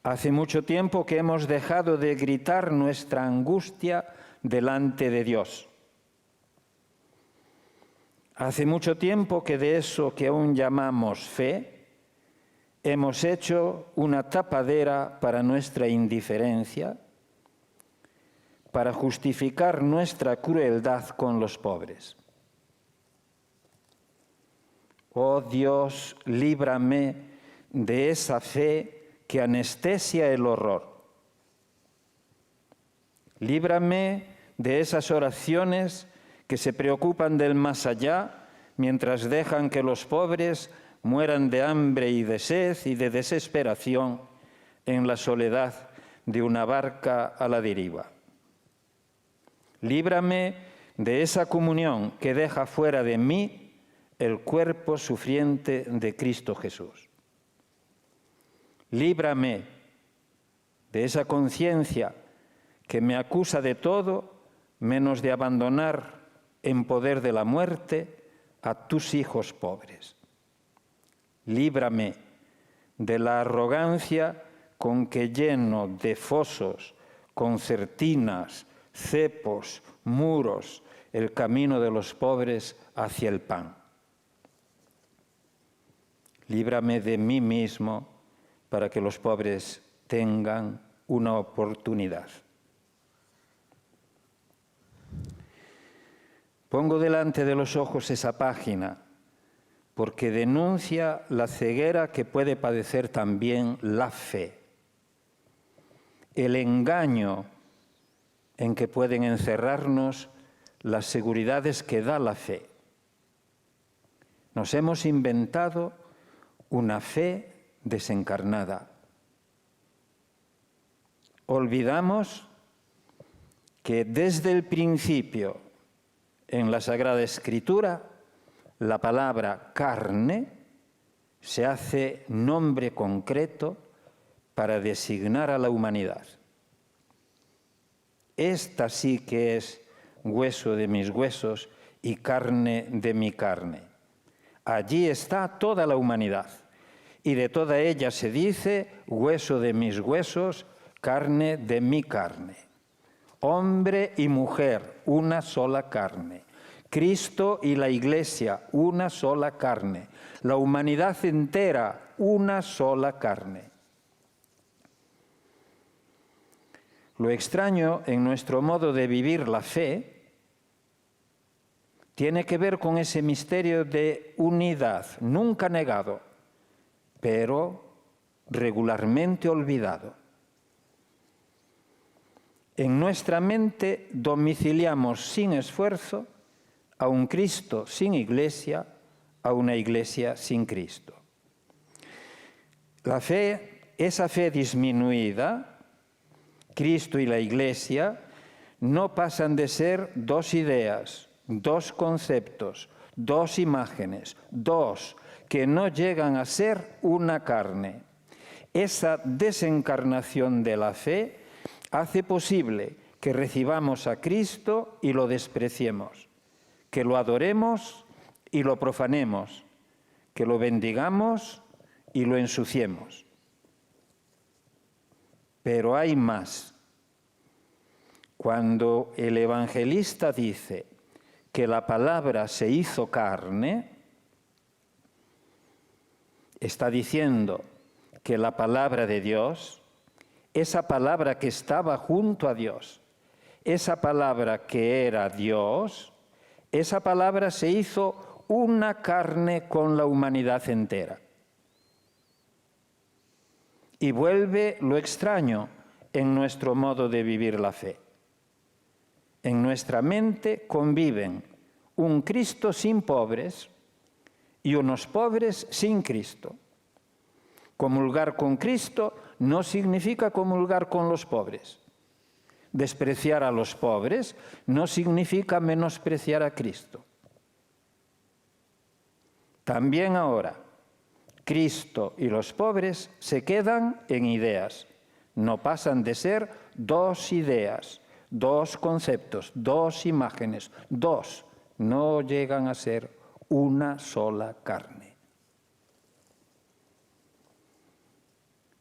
Hace mucho tiempo que hemos dejado de gritar nuestra angustia delante de Dios. Hace mucho tiempo que de eso que aún llamamos fe, hemos hecho una tapadera para nuestra indiferencia, para justificar nuestra crueldad con los pobres. Oh Dios, líbrame de esa fe que anestesia el horror. Líbrame de esas oraciones que se preocupan del más allá mientras dejan que los pobres mueran de hambre y de sed y de desesperación en la soledad de una barca a la deriva. Líbrame de esa comunión que deja fuera de mí el cuerpo sufriente de Cristo Jesús. Líbrame de esa conciencia que me acusa de todo menos de abandonar en poder de la muerte a tus hijos pobres. Líbrame de la arrogancia con que lleno de fosos, concertinas, cepos, muros, el camino de los pobres hacia el pan. Líbrame de mí mismo para que los pobres tengan una oportunidad. Pongo delante de los ojos esa página porque denuncia la ceguera que puede padecer también la fe, el engaño en que pueden encerrarnos las seguridades que da la fe. Nos hemos inventado una fe desencarnada. Olvidamos que desde el principio en la Sagrada Escritura la palabra carne se hace nombre concreto para designar a la humanidad. Esta sí que es hueso de mis huesos y carne de mi carne. Allí está toda la humanidad y de toda ella se dice hueso de mis huesos, carne de mi carne. Hombre y mujer, una sola carne. Cristo y la Iglesia, una sola carne. La humanidad entera, una sola carne. Lo extraño en nuestro modo de vivir la fe tiene que ver con ese misterio de unidad, nunca negado, pero regularmente olvidado. En nuestra mente domiciliamos sin esfuerzo a un Cristo sin Iglesia, a una Iglesia sin Cristo. La fe, esa fe disminuida, Cristo y la Iglesia, no pasan de ser dos ideas, dos conceptos, dos imágenes, dos que no llegan a ser una carne. Esa desencarnación de la fe hace posible que recibamos a Cristo y lo despreciemos, que lo adoremos y lo profanemos, que lo bendigamos y lo ensuciemos. Pero hay más. Cuando el evangelista dice que la palabra se hizo carne, está diciendo que la palabra de Dios, esa palabra que estaba junto a Dios, esa palabra que era Dios, esa palabra se hizo una carne con la humanidad entera. Y vuelve lo extraño en nuestro modo de vivir la fe. En nuestra mente conviven un Cristo sin pobres y unos pobres sin Cristo. Comulgar con Cristo no significa comulgar con los pobres. Despreciar a los pobres no significa menospreciar a Cristo. También ahora, Cristo y los pobres se quedan en ideas. No pasan de ser dos ideas, dos conceptos, dos imágenes, dos. No llegan a ser una sola carne.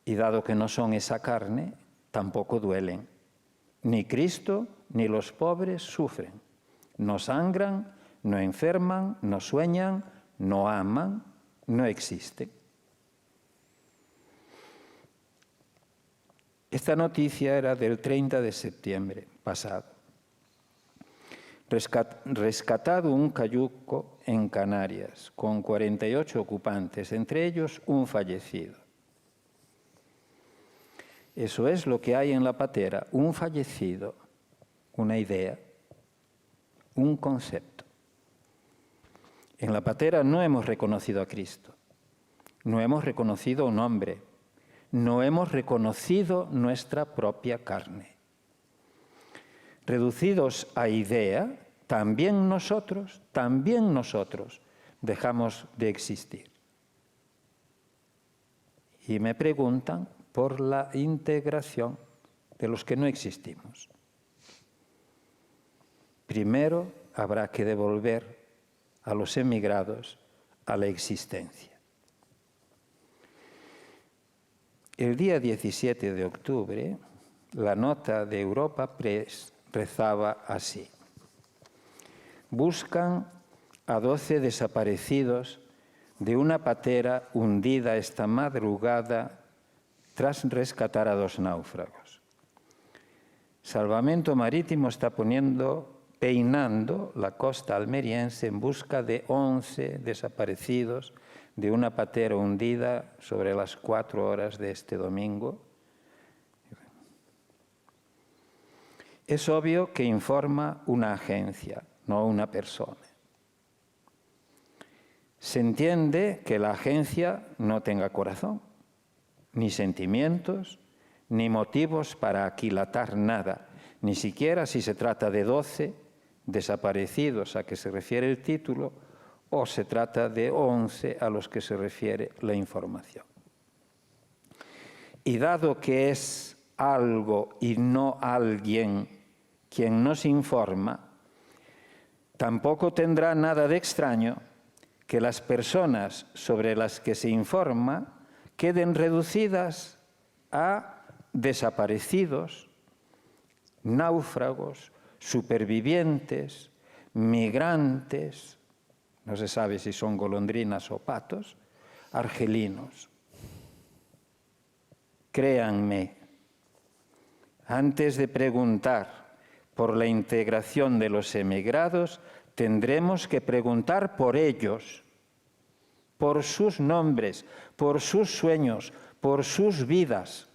Y dado que no son esa carne, tampoco duelen. Ni Cristo ni los pobres sufren. No sangran, no enferman, no sueñan, no aman, no existen. Esta noticia era del 30 de septiembre pasado. Rescatado un cayuco en Canarias con 48 ocupantes, entre ellos un fallecido. Eso es lo que hay en la patera, un fallecido, una idea, un concepto. En la patera no hemos reconocido a Cristo, no hemos reconocido un hombre, no hemos reconocido nuestra propia carne. Reducidos a idea, también nosotros dejamos de existir. Y me preguntan por la integración de los que no existimos. Primero habrá que devolver a los emigrados a la existencia. El día 17 de octubre, la nota de Europa Press rezaba así: buscan a 12 desaparecidos de una patera hundida esta madrugada tras rescatar a 2 náufragos. Salvamento Marítimo está peinando la costa almeriense en busca de 11 desaparecidos de una patera hundida sobre las 4 horas de este domingo. Es obvio que informa una agencia, no una persona. Se entiende que la agencia no tenga corazón, ni sentimientos, ni motivos para aquilatar nada, ni siquiera si se trata de 12 desaparecidos a que se refiere el título o se trata de 11 a los que se refiere la información. Y dado que es algo y no alguien quien nos informa, tampoco tendrá nada de extraño que las personas sobre las que se informa queden reducidas a desaparecidos, náufragos, supervivientes, migrantes, no se sabe si son golondrinas o patos, argelinos. Créanme, antes de preguntar por la integración de los emigrados, tendremos que preguntar por ellos, por sus nombres, por sus sueños, por sus vidas.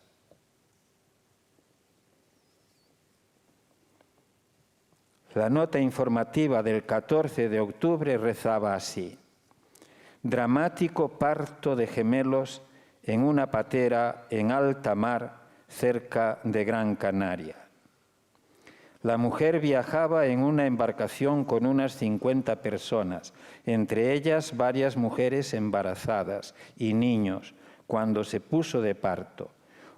La nota informativa del 14 de octubre rezaba así: dramático parto de gemelos en una patera en alta mar cerca de Gran Canaria. La mujer viajaba en una embarcación con unas 50 personas, entre ellas varias mujeres embarazadas y niños, cuando se puso de parto.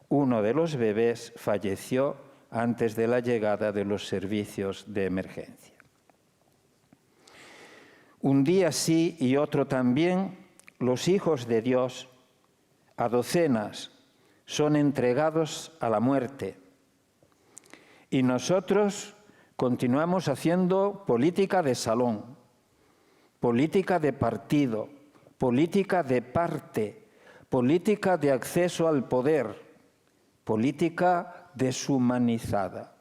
Uno de los bebés falleció antes de la llegada de los servicios de emergencia. Un día sí y otro también, los hijos de Dios, a docenas, son entregados a la muerte. Y nosotros continuamos haciendo política de salón, política de partido, política de parte, política de acceso al poder, política deshumanizada.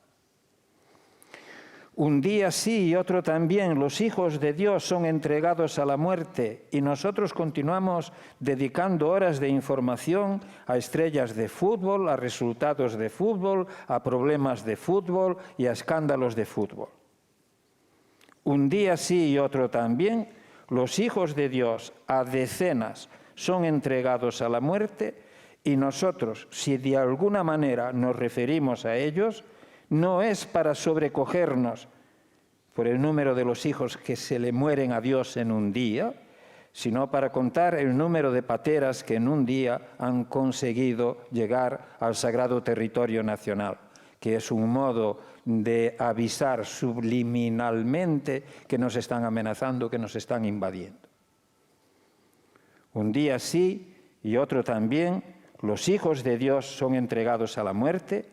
Un día sí y otro también, los hijos de Dios son entregados a la muerte y nosotros continuamos dedicando horas de información a estrellas de fútbol, a resultados de fútbol, a problemas de fútbol y a escándalos de fútbol. Un día sí y otro también, los hijos de Dios a decenas son entregados a la muerte Y nosotros, si de alguna manera nos referimos a ellos, no es para sobrecogernos por el número de los hijos que se le mueren a Dios en un día, sino para contar el número de pateras que en un día han conseguido llegar al sagrado territorio nacional, que es un modo de avisar subliminalmente que nos están amenazando, que nos están invadiendo. Un día sí y otro también, los hijos de Dios son entregados a la muerte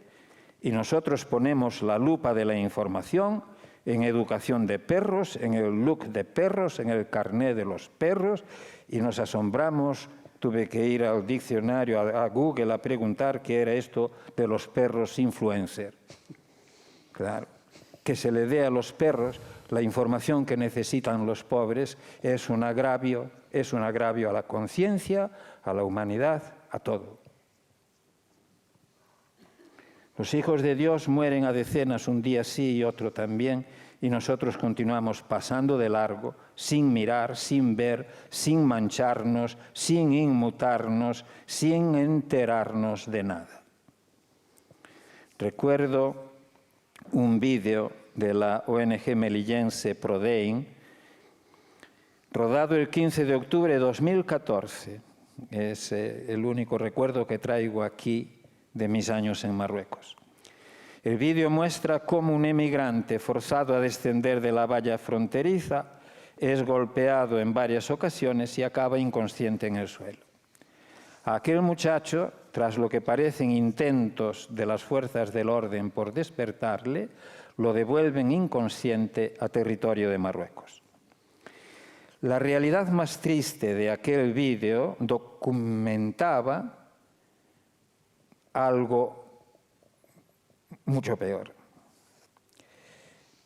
y nosotros ponemos la lupa de la información en educación de perros, en el look de perros, en el carné de los perros, y nos asombramos. Tuve que ir al diccionario, a Google, a preguntar qué era esto de los perros influencer. Claro, que se le dé a los perros la información que necesitan los pobres es un agravio a la conciencia, a la humanidad, a todo. Los hijos de Dios mueren a decenas, un día sí y otro también, y nosotros continuamos pasando de largo, sin mirar, sin ver, sin mancharnos, sin inmutarnos, sin enterarnos de nada. Recuerdo un vídeo de la ONG melillense Prodein, rodado el 15 de octubre de 2014. Es el único recuerdo que traigo aquí de mis años en Marruecos. El vídeo muestra cómo un emigrante forzado a descender de la valla fronteriza es golpeado en varias ocasiones y acaba inconsciente en el suelo. A aquel muchacho, tras lo que parecen intentos de las fuerzas del orden por despertarle, lo devuelven inconsciente a territorio de Marruecos. La realidad más triste de aquel vídeo documentaba algo mucho peor.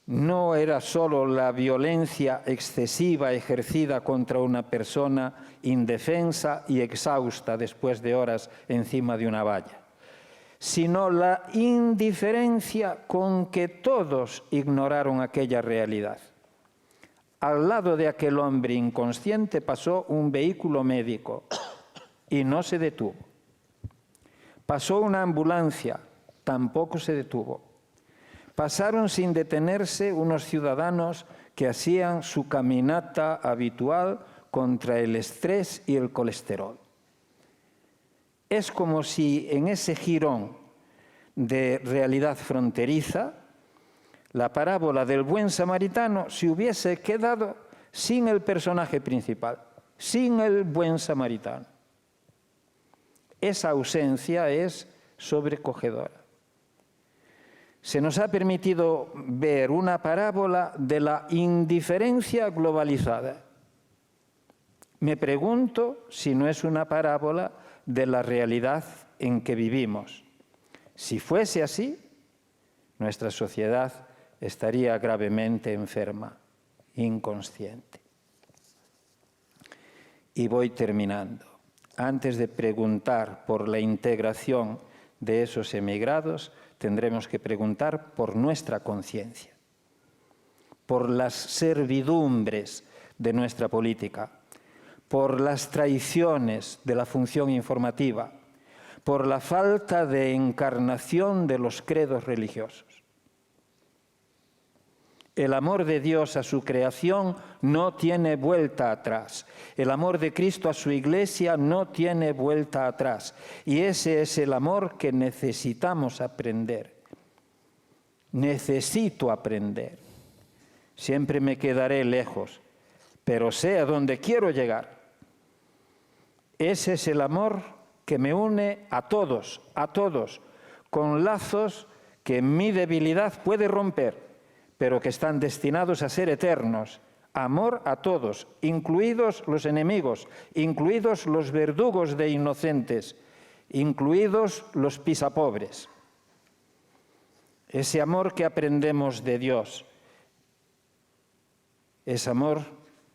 No era solo la violencia excesiva ejercida contra una persona indefensa y exhausta después de horas encima de una valla, sino la indiferencia con que todos ignoraron aquella realidad. Al lado de aquel hombre inconsciente pasó un vehículo médico y no se detuvo. Pasó una ambulancia, tampoco se detuvo. Pasaron sin detenerse unos ciudadanos que hacían su caminata habitual contra el estrés y el colesterol. Es como si en ese jirón de realidad fronteriza, la parábola del buen samaritano se hubiese quedado sin el personaje principal, sin el buen samaritano. Esa ausencia es sobrecogedora. Se nos ha permitido ver una parábola de la indiferencia globalizada. Me pregunto si no es una parábola de la realidad en que vivimos. Si fuese así, nuestra sociedad estaría gravemente enferma, inconsciente. Y voy terminando. Antes de preguntar por la integración de esos emigrados, tendremos que preguntar por nuestra conciencia, por las servidumbres de nuestra política, por las traiciones de la función informativa, por la falta de encarnación de los credos religiosos. El amor de Dios a su creación no tiene vuelta atrás. El amor de Cristo a su Iglesia no tiene vuelta atrás. Y ese es el amor que necesitamos aprender. Necesito aprender. Siempre me quedaré lejos, pero sé a dónde quiero llegar. Ese es el amor que me une a todos, con lazos que mi debilidad puede romper, pero que están destinados a ser eternos. Amor a todos, incluidos los enemigos, incluidos los verdugos de inocentes, incluidos los pisapobres. Ese amor que aprendemos de Dios, es amor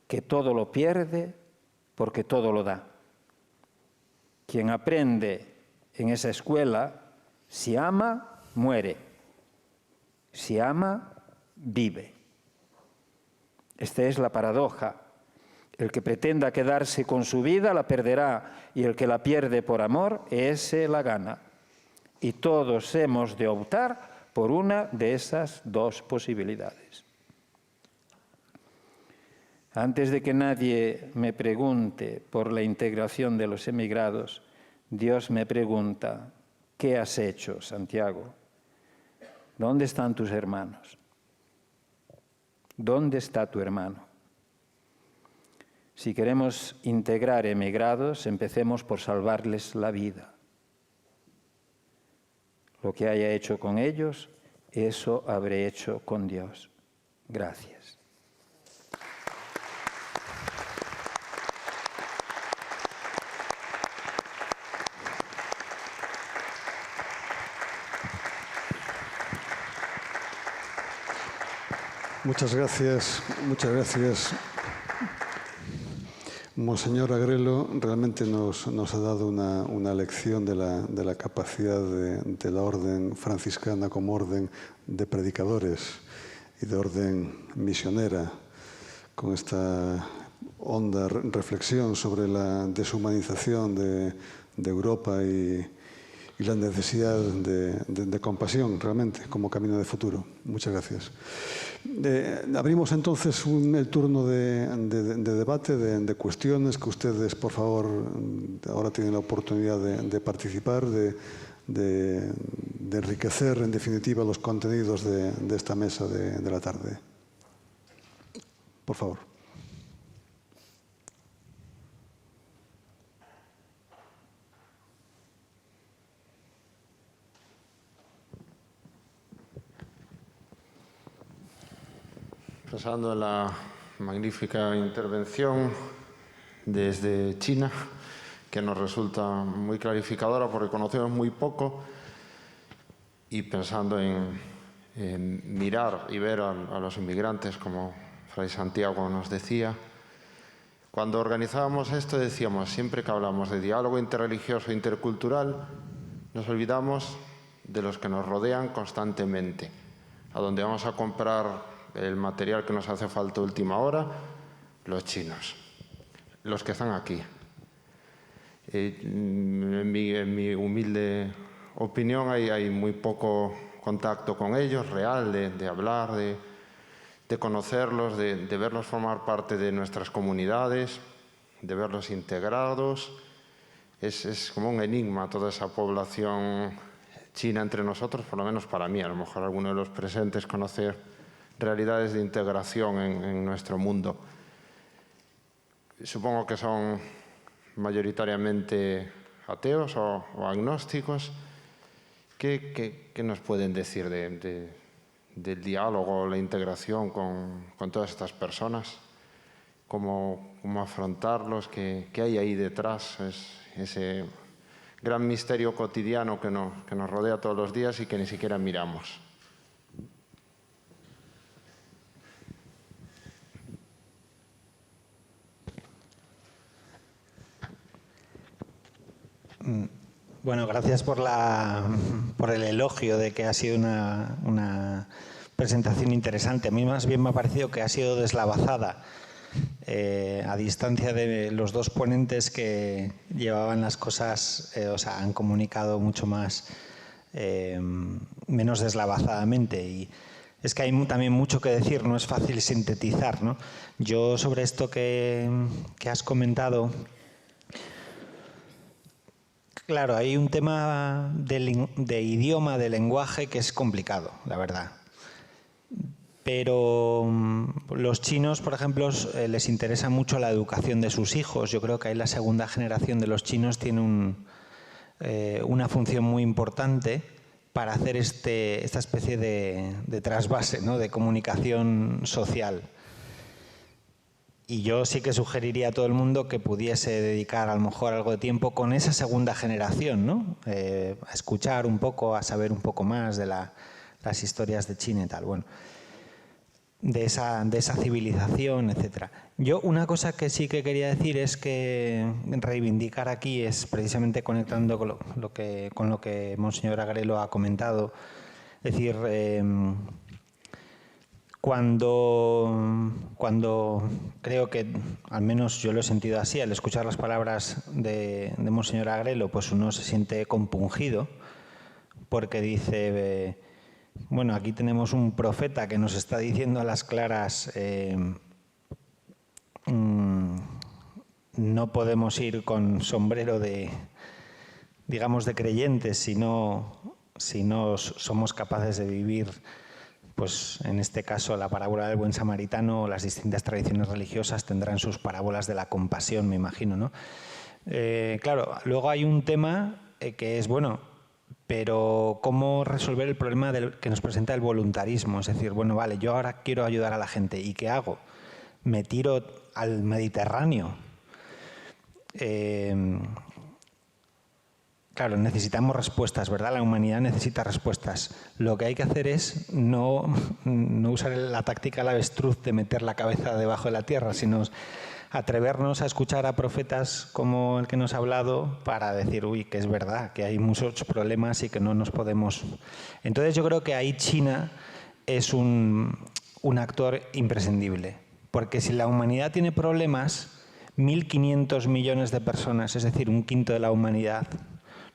que todo lo pierde porque todo lo da. Quien aprende en esa escuela, si ama, muere. Si ama, vive. Esta es la paradoja. El que pretenda quedarse con su vida la perderá, y el que la pierde por amor, ese la gana. Y todos hemos de optar por una de esas dos posibilidades. Antes de que nadie me pregunte por la integración de los emigrados, Dios me pregunta: ¿qué has hecho, Santiago? ¿Dónde están tus hermanos? ¿Dónde está tu hermano? Si queremos integrar emigrados, empecemos por salvarles la vida. Lo que haya hecho con ellos, eso habré hecho con Dios. Gracias. Muchas gracias, Monseñor Agrelo. Realmente nos ha dado una lección de la capacidad de la orden franciscana como orden de predicadores y de orden misionera, con esta honda reflexión sobre la deshumanización de Europa y la necesidad de compasión, realmente, como camino de futuro. Muchas gracias. Abrimos entonces el turno de debate, de cuestiones que ustedes, por favor, ahora tienen la oportunidad de participar, de enriquecer, en definitiva, los contenidos de esta mesa de la tarde. Por favor. Pensando en la magnífica intervención desde China, que nos resulta muy clarificadora porque conocemos muy poco, y pensando en mirar y ver a los inmigrantes, como Fray Santiago nos decía. Cuando organizábamos esto decíamos, siempre que hablamos de diálogo interreligioso e intercultural, nos olvidamos de los que nos rodean constantemente, a donde vamos a comprar el material que nos hace falta a última hora, los chinos, los que están aquí. En mi humilde opinión hay muy poco contacto con ellos, real, de hablar, de conocerlos, de verlos formar parte de nuestras comunidades, de verlos integrados. Es como un enigma toda esa población china entre nosotros, por lo menos para mí. A lo mejor alguno de los presentes conoce realidades de integración en nuestro mundo. Supongo que son mayoritariamente ateos o agnósticos. ¿Qué nos pueden decir del diálogo, la integración con todas estas personas? ¿Cómo afrontarlos? ¿Qué hay ahí detrás? Es ese gran misterio cotidiano que nos rodea todos los días y que ni siquiera miramos. Bueno, gracias por el elogio de que ha sido una presentación interesante. A mí más bien me ha parecido que ha sido deslavazada, a distancia de los dos ponentes que llevaban las cosas, han comunicado mucho más, menos deslavazadamente. Y es que hay también mucho que decir, no es fácil sintetizar, ¿no? Yo sobre esto que has comentado, claro, hay un tema de idioma, de lenguaje, que es complicado, la verdad. Pero los chinos, por ejemplo, les interesa mucho la educación de sus hijos. Yo creo que ahí la segunda generación de los chinos tiene una función muy importante para hacer esta especie de trasvase, ¿no?, de comunicación social. Y yo sí que sugeriría a todo el mundo que pudiese dedicar a lo mejor algo de tiempo con esa segunda generación, ¿no? A escuchar un poco, a saber un poco más de las historias de China y tal. Bueno, de esa civilización, etcétera. Yo una cosa que sí que quería decir es que reivindicar aquí es precisamente conectando con lo que Monseñor Agrelo ha comentado. Es decir, Cuando creo que, al menos yo lo he sentido así, al escuchar las palabras de Monseñor Agrelo, pues uno se siente compungido, porque dice, bueno, aquí tenemos un profeta que nos está diciendo a las claras, no podemos ir con sombrero de, digamos, de creyentes si no somos capaces de vivir, pues en este caso la parábola del buen samaritano, o las distintas tradiciones religiosas tendrán sus parábolas de la compasión, me imagino, ¿no? Claro, luego hay un tema que es, bueno, pero ¿cómo resolver el problema que nos presenta el voluntarismo? Es decir, bueno, vale, yo ahora quiero ayudar a la gente, ¿y qué hago? ¿Me tiro al Mediterráneo? Claro, necesitamos respuestas, ¿verdad? La humanidad necesita respuestas. Lo que hay que hacer es no usar la táctica del avestruz de meter la cabeza debajo de la tierra, sino atrevernos a escuchar a profetas como el que nos ha hablado para decir, uy, que es verdad, que hay muchos problemas y que no nos podemos... Entonces yo creo que ahí China es un actor imprescindible, porque si la humanidad tiene problemas, 1.500 millones de personas, es decir, un quinto de la humanidad,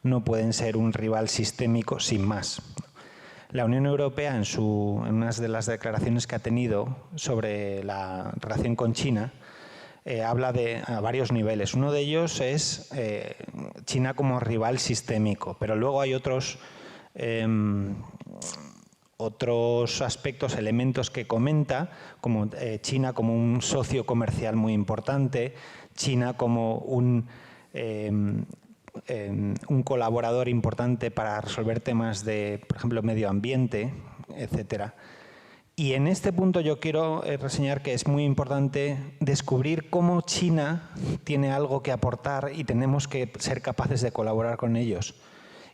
no pueden ser un rival sistémico sin más. La Unión Europea, en una de las declaraciones que ha tenido sobre la relación con China, habla a varios niveles. Uno de ellos es China como rival sistémico, pero luego hay otros aspectos, elementos que comenta, como China como un socio comercial muy importante, China como un colaborador importante para resolver temas de, por ejemplo, medio ambiente, etcétera. Y en este punto yo quiero reseñar que es muy importante descubrir cómo China tiene algo que aportar y tenemos que ser capaces de colaborar con ellos.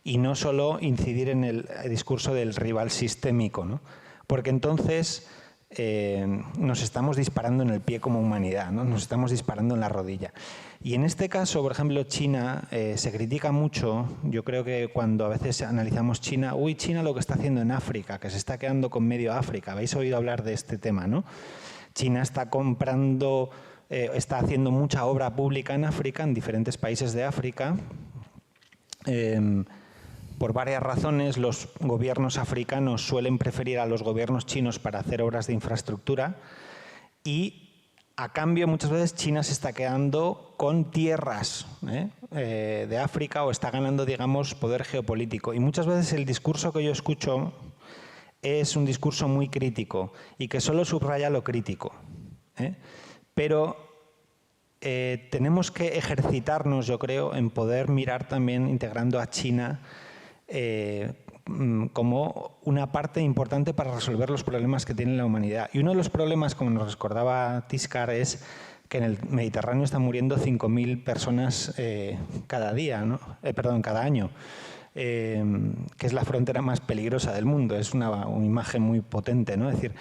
Y no solo incidir en el discurso del rival sistémico, ¿no? Porque entonces nos estamos disparando en el pie como humanidad, ¿no? Nos estamos disparando en la rodilla. Y en este caso, por ejemplo, China se critica mucho. Yo creo que cuando a veces analizamos China, uy, China lo que está haciendo en África, que se está quedando con medio África. Habéis oído hablar de este tema, ¿no? China está comprando, está haciendo mucha obra pública en África, en diferentes países de África. Por varias razones, los gobiernos africanos suelen preferir a los gobiernos chinos para hacer obras de infraestructura y, a cambio, muchas veces China se está quedando con tierras de África o está ganando, digamos, poder geopolítico. Y muchas veces el discurso que yo escucho es un discurso muy crítico y que solo subraya lo crítico. Pero tenemos que ejercitarnos, yo creo, en poder mirar también integrando a China como una parte importante para resolver los problemas que tiene la humanidad. Y uno de los problemas, como nos recordaba Tiscar, es que en el Mediterráneo están muriendo 5.000 personas cada día, ¿no? Cada año, que es la frontera más peligrosa del mundo. Es una imagen muy potente, ¿no? Es decir,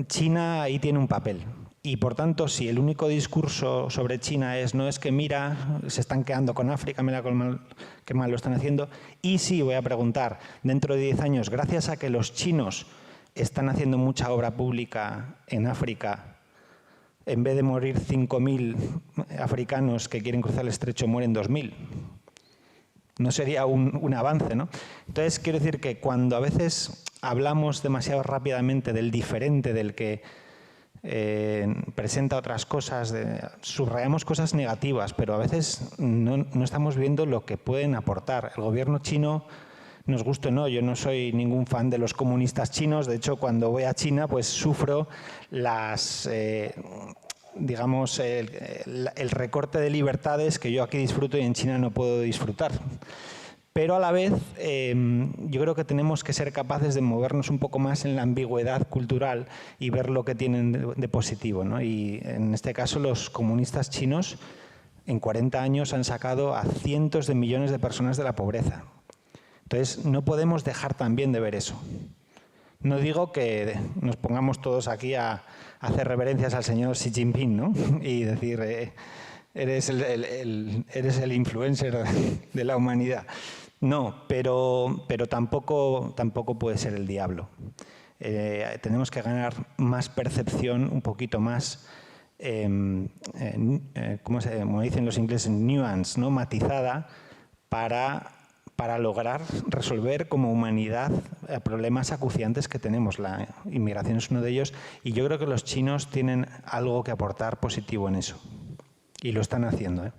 China ahí tiene un papel. Y, por tanto, si el único discurso sobre China no es que mira, se están quedando con África, mira qué mal lo están haciendo, y sí, voy a preguntar, dentro de 10 años, gracias a que los chinos están haciendo mucha obra pública en África, en vez de morir 5.000 africanos que quieren cruzar el estrecho, mueren 2.000. No sería un avance, ¿no? Entonces, quiero decir que cuando a veces hablamos demasiado rápidamente del diferente, del que presenta otras cosas, subrayamos cosas negativas, pero a veces no estamos viendo lo que pueden aportar. El gobierno chino, nos guste o no, yo no soy ningún fan de los comunistas chinos, de hecho cuando voy a China pues sufro digamos, el recorte de libertades que yo aquí disfruto y en China no puedo disfrutar. Pero a la vez yo creo que tenemos que ser capaces de movernos un poco más en la ambigüedad cultural y ver lo que tienen de positivo, ¿no? Y en este caso los comunistas chinos en 40 años han sacado a cientos de millones de personas de la pobreza. Entonces no podemos dejar también de ver eso. No digo que nos pongamos todos aquí a hacer reverencias al señor Xi Jinping, ¿no? Y decir, eres el influencer de la humanidad. No, pero tampoco puede ser el diablo. tenemos que ganar más percepción, un poquito más, como dicen los ingleses, nuance, ¿no? Matizada, para lograr resolver como humanidad problemas acuciantes que tenemos. La inmigración es uno de ellos y yo creo que los chinos tienen algo que aportar positivo en eso y lo están haciendo, ¿eh?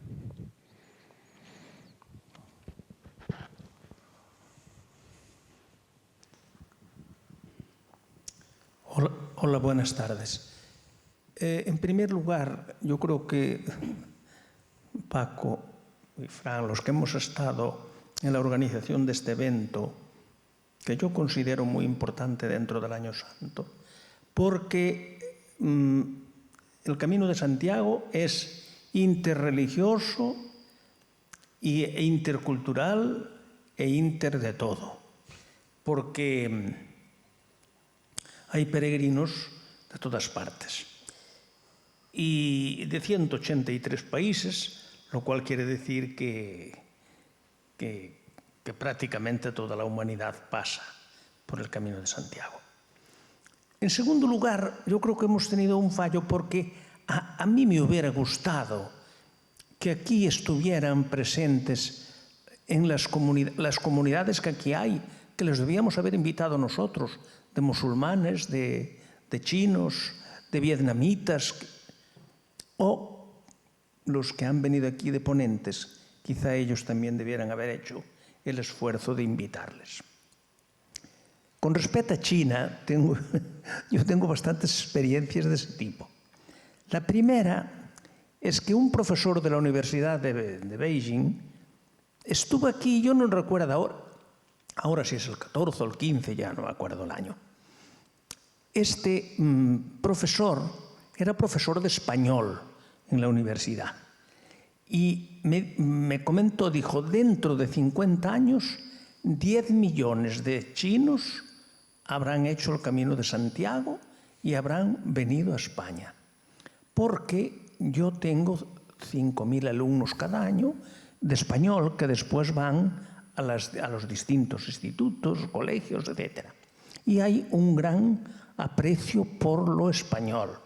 Hola, buenas tardes. En primer lugar, yo creo que Paco y Fran, los que hemos estado en la organización de este evento, que yo considero muy importante dentro del Año Santo, porque el Camino de Santiago es interreligioso e intercultural e inter de todo, porque hay peregrinos de todas partes y de 183 países, lo cual quiere decir que prácticamente toda la humanidad pasa por el Camino de Santiago. En segundo lugar, yo creo que hemos tenido un fallo porque a mí me hubiera gustado que aquí estuvieran presentes en las comunidades que aquí hay, que les debíamos haber invitado nosotros, de musulmanes, de chinos, de vietnamitas, o los que han venido aquí de ponentes, quizá ellos también debieran haber hecho el esfuerzo de invitarles. Con respecto a China, yo tengo bastantes experiencias de ese tipo. La primera es que un profesor de la Universidad de Beijing estuvo aquí, yo no recuerdo ahora si es el 14 o el 15, ya no me acuerdo el año. Este profesor era profesor de español en la universidad y me comentó, dijo, dentro de 50 años 10 millones de chinos habrán hecho el Camino de Santiago y habrán venido a España, porque yo tengo 5.000 alumnos cada año de español que después van a los distintos institutos, colegios, etc. Y hay un gran aprecio por lo español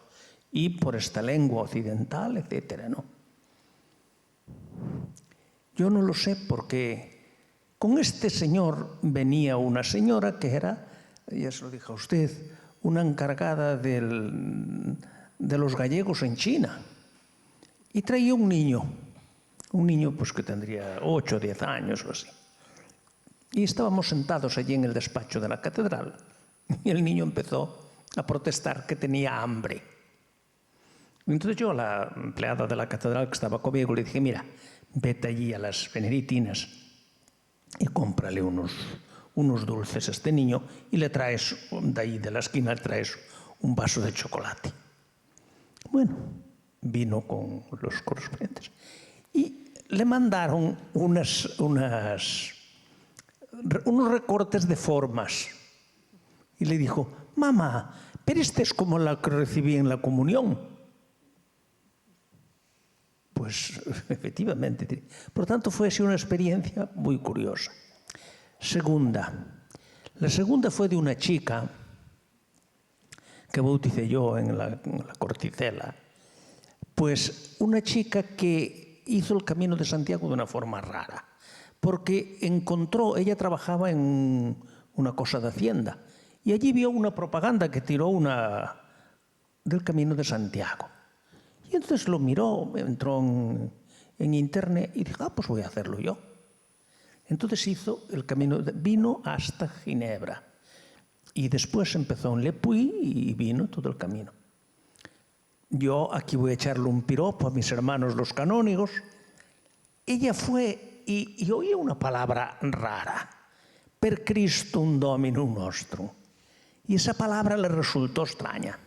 y por esta lengua occidental, etc., ¿no? Yo no lo sé porque con este señor venía una señora que era, ya se lo dije a usted, una encargada de los gallegos en China. Y traía un niño pues que tendría 8 o 10 años o así. Y estábamos sentados allí en el despacho de la catedral y el niño empezó a protestar que tenía hambre. Entonces yo a la empleada de la catedral que estaba conmigo le dije, mira, vete allí a las benedictinas y cómprale unos dulces a este niño y le traes, de ahí de la esquina, le traes un vaso de chocolate. Bueno, vino con los correspondientes y le mandaron unos recortes de formas y le dijo, mamá, pero esta es como la que recibí en la comunión. Pues efectivamente. Por tanto, fue así una experiencia muy curiosa. La segunda fue de una chica que bauticé yo en la Corticela. Pues una chica que hizo el Camino de Santiago de una forma rara, porque ella trabajaba en una cosa de Hacienda, y allí vio una propaganda que tiró del Camino de Santiago. Y entonces lo miró, entró en internet y dijo, pues voy a hacerlo yo. Entonces hizo el camino, vino hasta Ginebra. Y después empezó en Le Puy y vino todo el camino. Yo aquí voy a echarle un piropo a mis hermanos los canónigos. Ella fue y oía una palabra rara. Per Christum Dominum Nostrum. Y esa palabra le resultó extraña.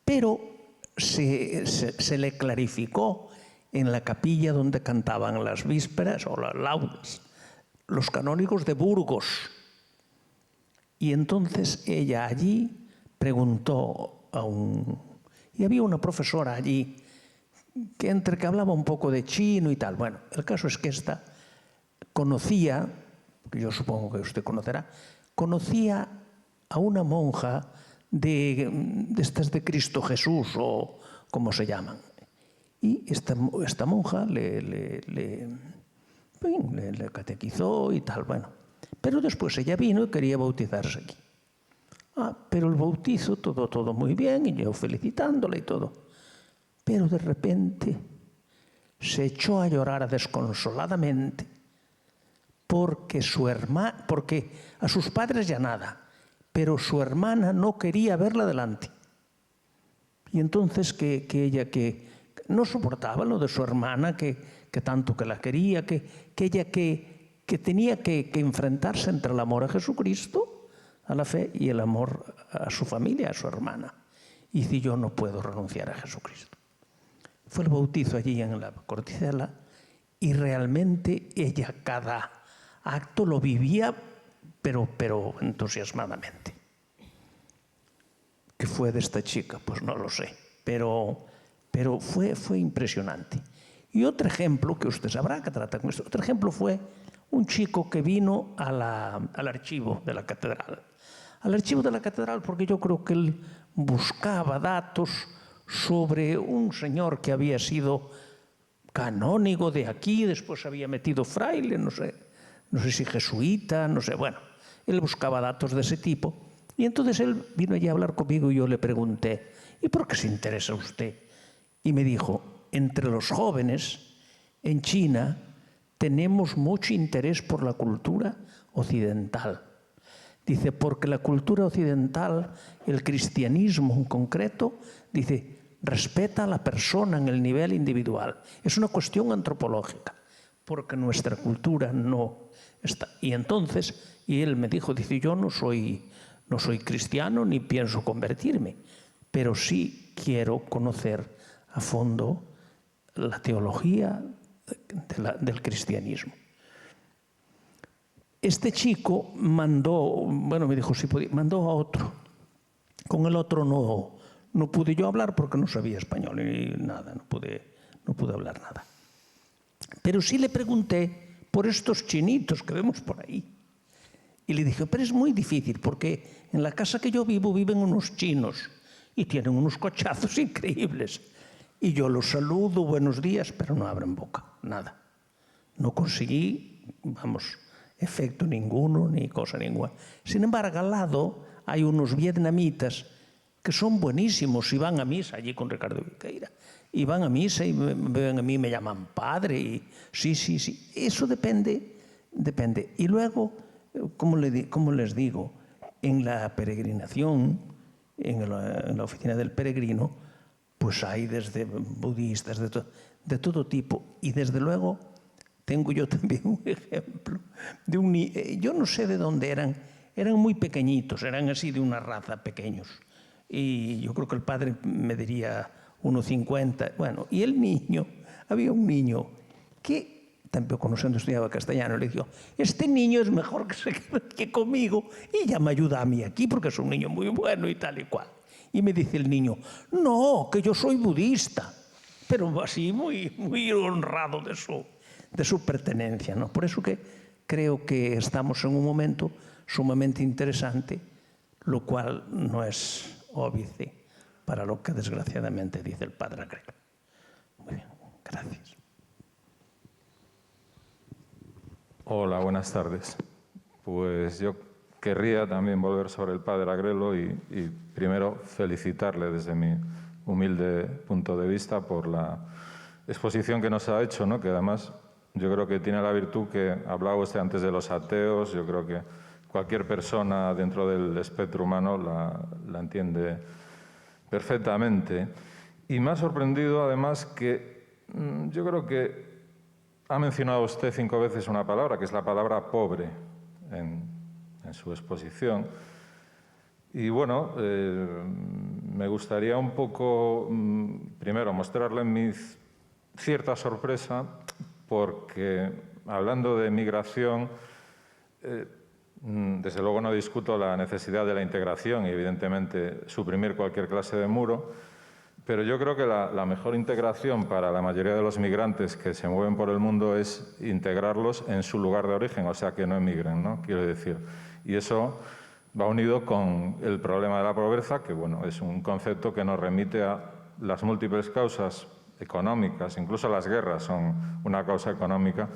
Pero se le clarificó en la capilla donde cantaban las vísperas o las laudes los canónigos de Burgos. Y entonces ella allí preguntó y había una profesora allí que entre que hablaba un poco de chino y tal. Bueno, el caso es que esta conocía, que yo supongo que usted conocerá, conocía a una monja de estas de Cristo Jesús o como se llaman. Y esta monja le catequizó y tal, bueno. Pero después ella vino y quería bautizarse aquí. Pero el bautizo, todo muy bien, y yo felicitándola y todo. Pero de repente se echó a llorar desconsoladamente porque a sus padres ya nada, pero su hermana no quería verla delante. Y entonces que ella no soportaba lo de su hermana, que tanto que la quería, que ella que tenía que enfrentarse entre el amor a Jesucristo, a la fe, y el amor a su familia, a su hermana. Y dice, yo no puedo renunciar a Jesucristo. Fue el bautizo allí en la Corticela y realmente ella cada acto lo vivía, pero entusiasmadamente. ¿Qué fue de esta chica? Pues no lo sé, pero fue impresionante. Y otro ejemplo, que usted sabrá que trata con esto, otro ejemplo fue un chico que vino al archivo de la catedral. Al archivo de la catedral porque yo creo que él buscaba datos sobre un señor que había sido canónigo de aquí, después había metido fraile, no sé si jesuita, no sé, bueno, él buscaba datos de ese tipo. Y entonces él vino allí a hablar conmigo y yo le pregunté, ¿y por qué se interesa usted? Y me dijo, entre los jóvenes en China tenemos mucho interés por la cultura occidental. Dice, porque la cultura occidental, el cristianismo en concreto, dice, respeta a la persona en el nivel individual. Es una cuestión antropológica, porque nuestra cultura no está. Y entonces, y él me dijo, dice, yo no soy cristiano ni pienso convertirme, pero sí quiero conocer a fondo la teología del cristianismo. Este chico mandó, bueno, me dijo si podía, mandó a otro. Con el otro no pude yo hablar porque no sabía español y nada, no pude hablar nada. Pero sí le pregunté por estos chinitos que vemos por ahí. Y le dije, pero es muy difícil porque en la casa que yo vivo viven unos chinos y tienen unos cochazos increíbles. Y yo los saludo, buenos días, pero no abren boca, nada. No conseguí, efecto ninguno, ni cosa ninguna. Sin embargo, al lado hay unos vietnamitas que son buenísimos y van a misa allí con Ricardo Viqueira. Y van a misa y me ven a mí, me llaman padre. Y sí. Eso depende. Y luego, como les digo, en la peregrinación, en la oficina del peregrino, pues hay desde budistas, de todo tipo. Y desde luego, tengo yo también un ejemplo de un niño, yo no sé de dónde eran muy pequeñitos, eran así de una raza pequeños. Y yo creo que el padre me diría 1,50. Bueno, y el niño, había un niño que, también conociendo, estudiaba castellano, le dijo, este niño es mejor que se quede aquí conmigo y ya me ayuda a mí aquí porque es un niño muy bueno y tal y cual. Y me dice el niño, no, que yo soy budista, pero así muy honrado de su pertenencia, ¿no? Por eso que creo que estamos en un momento sumamente interesante, lo cual no es óbice para lo que desgraciadamente dice el padre Agrelo. Muy bien, gracias. Hola, buenas tardes. Pues yo querría también volver sobre el padre Agrelo y primero felicitarle desde mi humilde punto de vista por la exposición que nos ha hecho, ¿no? Que además yo creo que tiene la virtud que hablaba usted antes de los ateos, yo creo que cualquier persona dentro del espectro humano la entiende perfectamente. Y me ha sorprendido además que yo creo que ha mencionado usted 5 veces una palabra, que es la palabra pobre en su exposición. Y bueno, me gustaría un poco, primero, mostrarle mi cierta sorpresa, porque hablando de migración, desde luego no discuto la necesidad de la integración y evidentemente suprimir cualquier clase de muro, pero yo creo que la mejor integración para la mayoría de los migrantes que se mueven por el mundo es integrarlos en su lugar de origen, o sea, que no emigren, ¿no? Quiero decir. Y eso va unido con el problema de la pobreza, que bueno, es un concepto que nos remite a las múltiples causas económicas, incluso las guerras son una causa económica,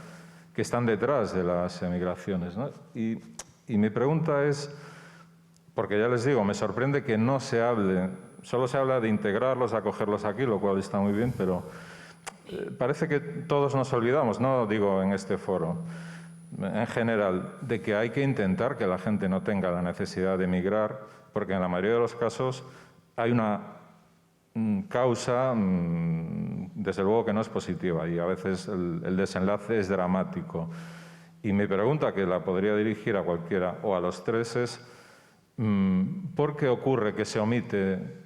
que están detrás de las emigraciones, ¿no? Y mi pregunta es, porque ya les digo, me sorprende que no se hable, solo se habla de integrarlos, acogerlos aquí, lo cual está muy bien, pero parece que todos nos olvidamos, no digo en este foro, en general, de que hay que intentar que la gente no tenga la necesidad de emigrar, porque en la mayoría de los casos hay una causa, desde luego que no es positiva, y a veces el desenlace es dramático. Y mi pregunta, que la podría dirigir a cualquiera o a los tres, es ¿por qué ocurre que se omite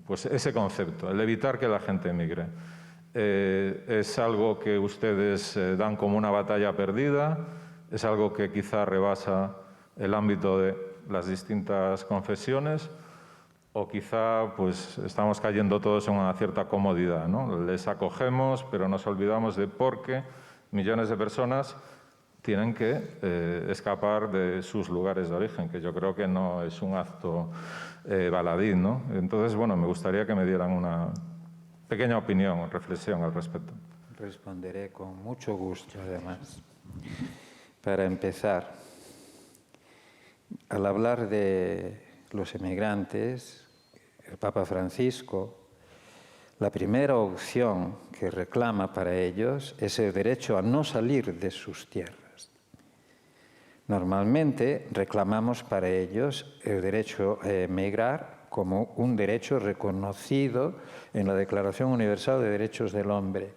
pues ese concepto, el evitar que la gente emigre? ¿Es algo que ustedes dan como una batalla perdida? ¿Es algo que quizá rebasa el ámbito de las distintas confesiones? ¿O quizá pues, estamos cayendo todos en una cierta comodidad, ¿no? Les acogemos, pero nos olvidamos de por qué millones de personas tienen que escapar de sus lugares de origen, que yo creo que no es un acto baladí, ¿no? Entonces, bueno, me gustaría que me dieran una pequeña opinión, reflexión al respecto. Responderé con mucho gusto, además. Para empezar, al hablar de los emigrantes, el Papa Francisco, la primera opción que reclama para ellos es el derecho a no salir de sus tierras. Normalmente reclamamos para ellos el derecho a emigrar como un derecho reconocido en la Declaración Universal de Derechos del Hombre.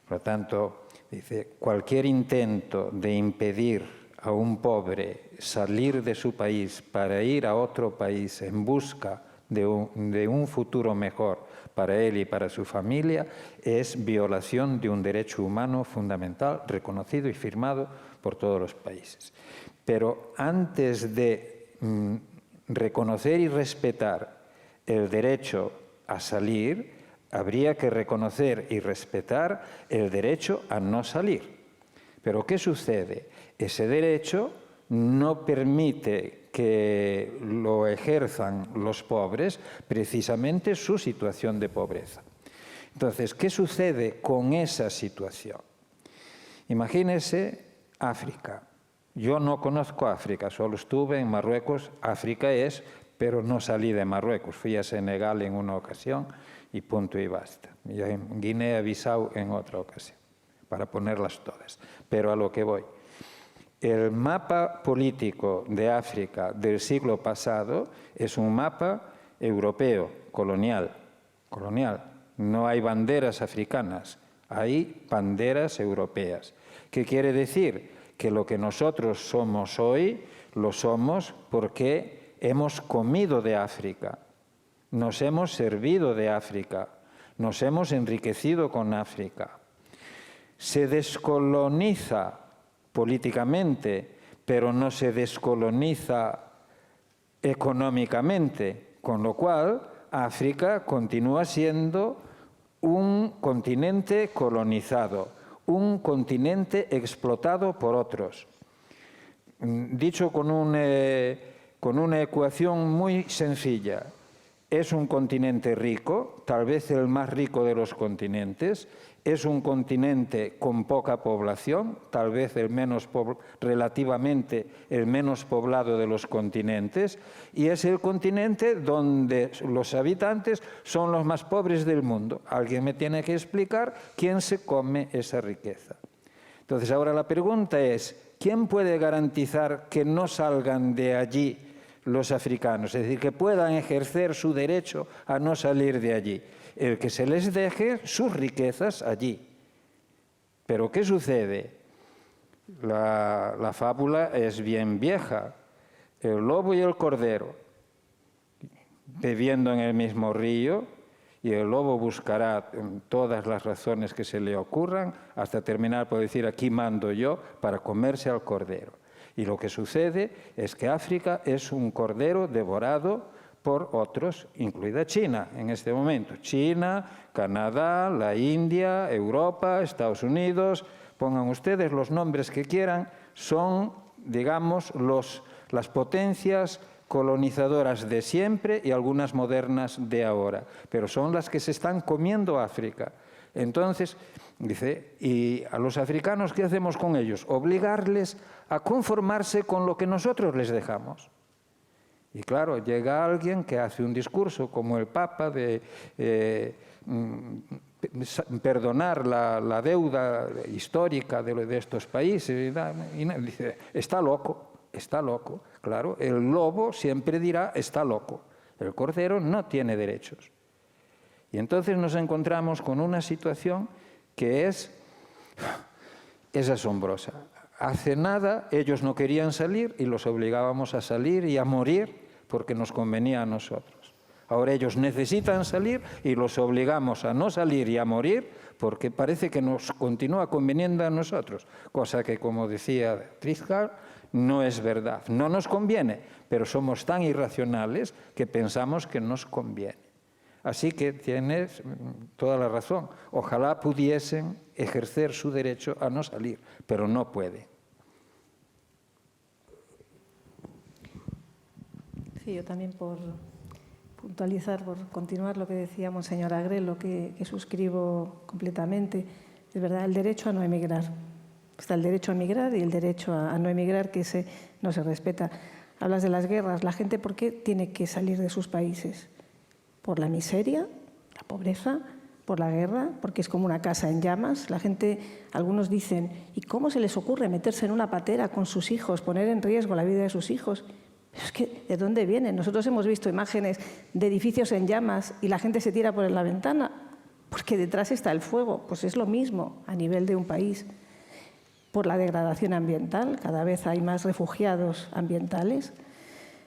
Por lo tanto, dice, cualquier intento de impedir a un pobre salir de su país para ir a otro país en busca de un futuro mejor para él y para su familia es violación de un derecho humano fundamental reconocido y firmado por todos los países. Pero antes de reconocer y respetar el derecho a salir, habría que reconocer y respetar el derecho a no salir. Pero ¿qué sucede? Ese derecho no permite que lo ejerzan los pobres, precisamente su situación de pobreza. Entonces, ¿qué sucede con esa situación? Imagínese África. Yo no conozco África, solo estuve en Marruecos. África es, pero no salí de Marruecos. Fui a Senegal en una ocasión y punto y basta. Y en Guinea-Bissau en otra ocasión, para ponerlas todas. Pero a lo que voy. El mapa político de África del siglo pasado es un mapa europeo, colonial. No hay banderas africanas, hay banderas europeas. ¿Qué quiere decir? Que lo que nosotros somos hoy, lo somos porque hemos comido de África, nos hemos servido de África, nos hemos enriquecido con África. Se descoloniza políticamente, pero no se descoloniza económicamente, con lo cual África continúa siendo un continente colonizado, un continente explotado por otros. Dicho con una ecuación muy sencilla, es un continente rico, tal vez el más rico de los continentes, es un continente con poca población, tal vez relativamente el menos poblado de los continentes, y es el continente donde los habitantes son los más pobres del mundo. Alguien me tiene que explicar quién se come esa riqueza. Entonces, ahora la pregunta es, ¿quién puede garantizar que no salgan de allí los africanos? Es decir, que puedan ejercer su derecho a no salir de allí. El que se les deje sus riquezas allí. Pero ¿qué sucede? La fábula es bien vieja. El lobo y el cordero bebiendo en el mismo río, y el lobo buscará todas las razones que se le ocurran hasta terminar por decir aquí mando yo para comerse al cordero. Y lo que sucede es que África es un cordero devorado por otros, incluida China en este momento. China, Canadá, la India, Europa, Estados Unidos, pongan ustedes los nombres que quieran, son, digamos, los las potencias colonizadoras de siempre y algunas modernas de ahora, pero son las que se están comiendo África. Entonces, dice, ¿y a los africanos qué hacemos con ellos? Obligarles a conformarse con lo que nosotros les dejamos. Y claro, llega alguien que hace un discurso como el Papa de perdonar la deuda histórica de estos países, y dice, está loco. Está loco. Claro, el lobo siempre dirá, está loco. El cordero no tiene derechos. Y entonces nos encontramos con una situación que es asombrosa. Hace nada ellos no querían salir y los obligábamos a salir y a morir porque nos convenía a nosotros. Ahora ellos necesitan salir y los obligamos a no salir y a morir porque parece que nos continúa conveniendo a nosotros, cosa que, como decía Trizkar, no es verdad. No nos conviene, pero somos tan irracionales que pensamos que nos conviene. Así que tienes toda la razón. Ojalá pudiesen ejercer su derecho a no salir, pero no pueden. Sí, yo también por puntualizar, por continuar lo que decía Monseñor Agrelo, que suscribo completamente. Es verdad, el derecho a no emigrar. Está el derecho a emigrar y el derecho a no emigrar, que no se respeta. Hablas de las guerras. La gente, ¿por qué tiene que salir de sus países? ¿Por la miseria, la pobreza, por la guerra? Porque es como una casa en llamas. La gente, algunos dicen, ¿y cómo se les ocurre meterse en una patera con sus hijos, poner en riesgo la vida de sus hijos? Pero es que, ¿de dónde vienen? Nosotros hemos visto imágenes de edificios en llamas y la gente se tira por la ventana porque detrás está el fuego. Pues es lo mismo a nivel de un país. Por la degradación ambiental, cada vez hay más refugiados ambientales.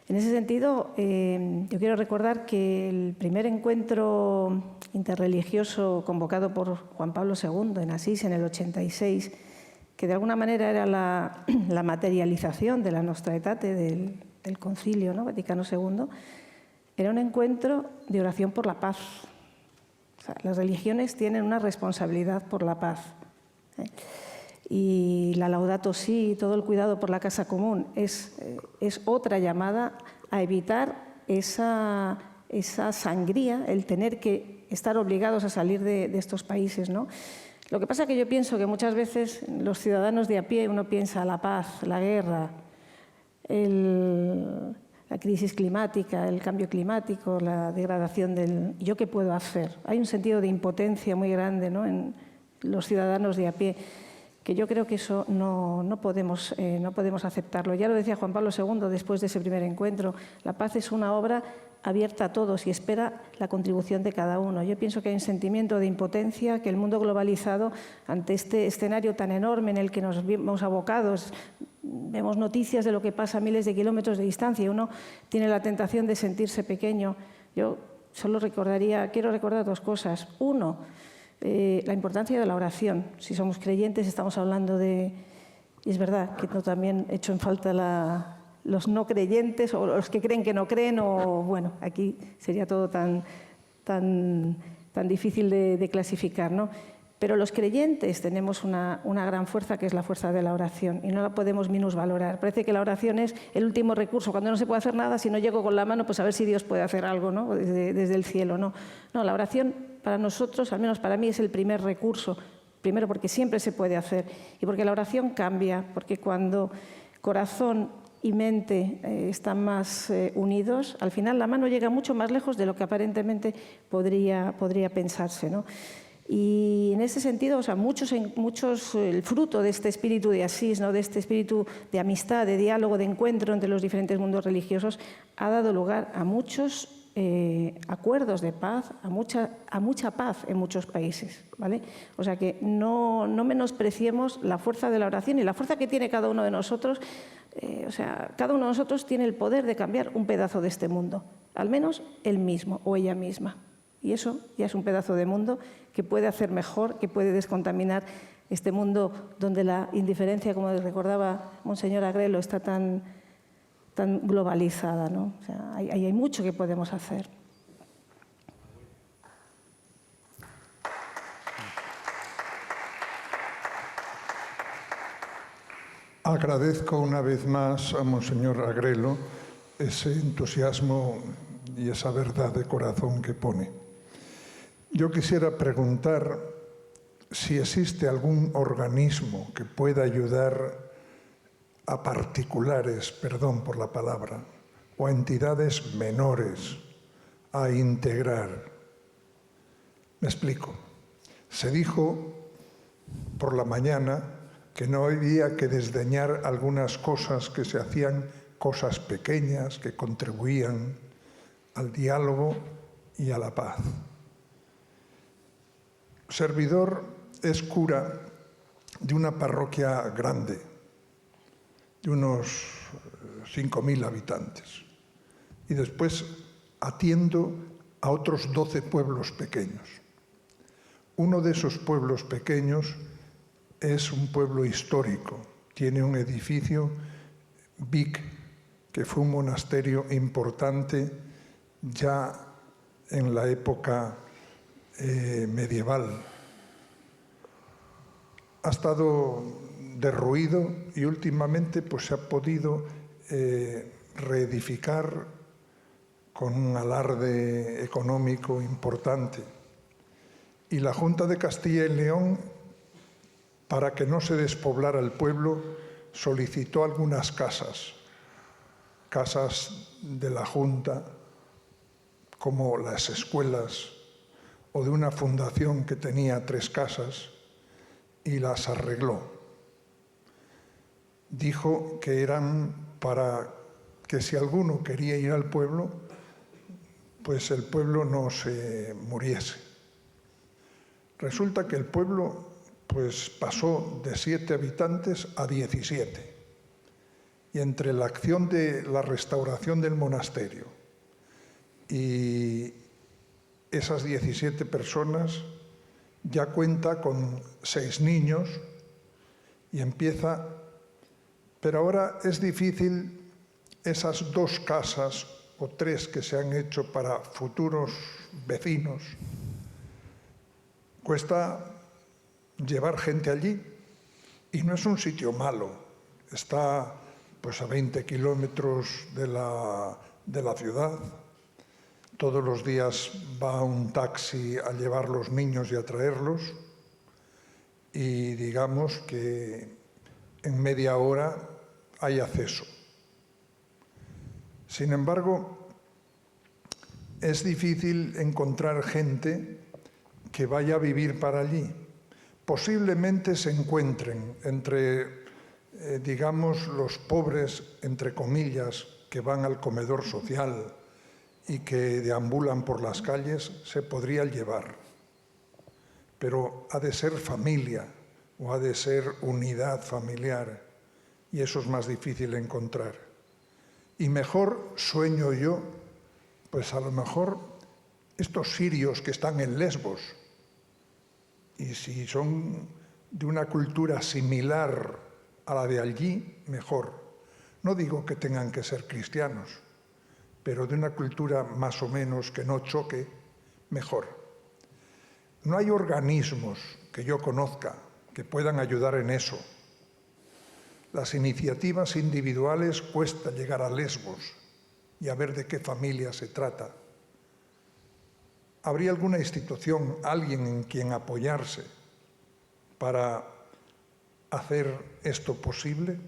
En ese sentido, yo quiero recordar que el primer encuentro interreligioso convocado por Juan Pablo II en Asís en el 86, que de alguna manera era la materialización de la Nostra Aetate del Concilio, ¿no? Vaticano II, era un encuentro de oración por la paz. O sea, las religiones tienen una responsabilidad por la paz. Y la Laudato Si, todo el cuidado por la casa común, es otra llamada a evitar esa sangría, el tener que estar obligados a salir de estos países, ¿no? Lo que pasa es que yo pienso que muchas veces los ciudadanos de a pie, uno piensa la paz, la guerra, la crisis climática, el cambio climático, la degradación del... ¿Yo qué puedo hacer? Hay un sentido de impotencia muy grande, ¿no?, en los ciudadanos de a pie, que yo creo que eso no podemos aceptarlo. Ya lo decía Juan Pablo II después de ese primer encuentro, la paz es una obra abierta a todos y espera la contribución de cada uno. Yo pienso que hay un sentimiento de impotencia, que el mundo globalizado, ante este escenario tan enorme en el que nos vemos abocados, vemos noticias de lo que pasa a miles de kilómetros de distancia y uno tiene la tentación de sentirse pequeño. Yo solo quiero recordar dos cosas. Uno, la importancia de la oración. Si somos creyentes estamos hablando de... Y es verdad que no también echo en falta los no creyentes o los que creen que no creen, o bueno, aquí sería todo tan difícil de clasificar, ¿no? Pero los creyentes tenemos una gran fuerza, que es la fuerza de la oración, y no la podemos minusvalorar. Parece que la oración es el último recurso. Cuando no se puede hacer nada, si no llego con la mano, pues a ver si Dios puede hacer algo, ¿no?, desde el cielo. No, la oración para nosotros, al menos para mí, es el primer recurso. Primero porque siempre se puede hacer y porque la oración cambia, porque cuando corazón y mente están más unidos, al final la mano llega mucho más lejos de lo que aparentemente podría pensarse, ¿no? Y en ese sentido, o sea, muchos el fruto de este espíritu de Asís, ¿no?, de este espíritu de amistad, de diálogo, de encuentro entre los diferentes mundos religiosos, ha dado lugar a muchos acuerdos de paz, a mucha paz en muchos países, ¿vale? O sea que no menospreciemos la fuerza de la oración y la fuerza que tiene cada uno de nosotros. O sea, cada uno de nosotros tiene el poder de cambiar un pedazo de este mundo, al menos él mismo o ella misma. Y eso ya es un pedazo de mundo que puede hacer mejor, que puede descontaminar este mundo donde la indiferencia, como recordaba Monseñor Agrelo, está tan globalizada, ¿no? O sea, hay mucho que podemos hacer. Agradezco una vez más a Monseñor Agrelo ese entusiasmo y esa verdad de corazón que pone. Yo quisiera preguntar si existe algún organismo que pueda ayudar a particulares, perdón por la palabra, o a entidades menores a integrar. Me explico. Se dijo por la mañana que no había que desdeñar algunas cosas que se hacían, cosas pequeñas que contribuían al diálogo y a la paz. Servidor es cura de una parroquia grande, de unos 5.000 habitantes, y después atiendo a otros 12 pueblos pequeños. Uno de esos pueblos pequeños es un pueblo histórico, tiene un edificio, Vic, que fue un monasterio importante ya en la época medieval. Ha estado derruido y últimamente pues, se ha podido reedificar con un alarde económico importante. Y la Junta de Castilla y León, para que no se despoblara el pueblo, solicitó algunas casas de la Junta, como las escuelas, o de una fundación que tenía 3 casas, y las arregló. Dijo que eran para que si alguno quería ir al pueblo, pues el pueblo no se muriese. Resulta que el pueblo pues, pasó de 7 habitantes a 17. Y entre la acción de la restauración del monasterio y esas 17 personas, ya cuenta con 6 niños y empieza. Pero ahora es difícil esas 2 casas o 3 que se han hecho para futuros vecinos. Cuesta llevar gente allí y no es un sitio malo. Está pues a 20 kilómetros de la ciudad. Todos los días va un taxi a llevar los niños y a traerlos. Y digamos que en media hora hay acceso. Sin embargo, es difícil encontrar gente que vaya a vivir para allí. Posiblemente se encuentren entre, digamos, los pobres, entre comillas, que van al comedor social y que deambulan por las calles, se podría llevar. Pero ha de ser familia o ha de ser unidad familiar, y eso es más difícil encontrar. Y mejor, sueño yo, pues a lo mejor estos sirios que están en Lesbos, y si son de una cultura similar a la de allí, mejor. No digo que tengan que ser cristianos, pero de una cultura más o menos que no choque, mejor. No hay organismos que yo conozca que puedan ayudar en eso. Las iniciativas individuales cuesta llegar a Lesbos y a ver de qué familia se trata. ¿Habría alguna institución, alguien en quien apoyarse para hacer esto posible?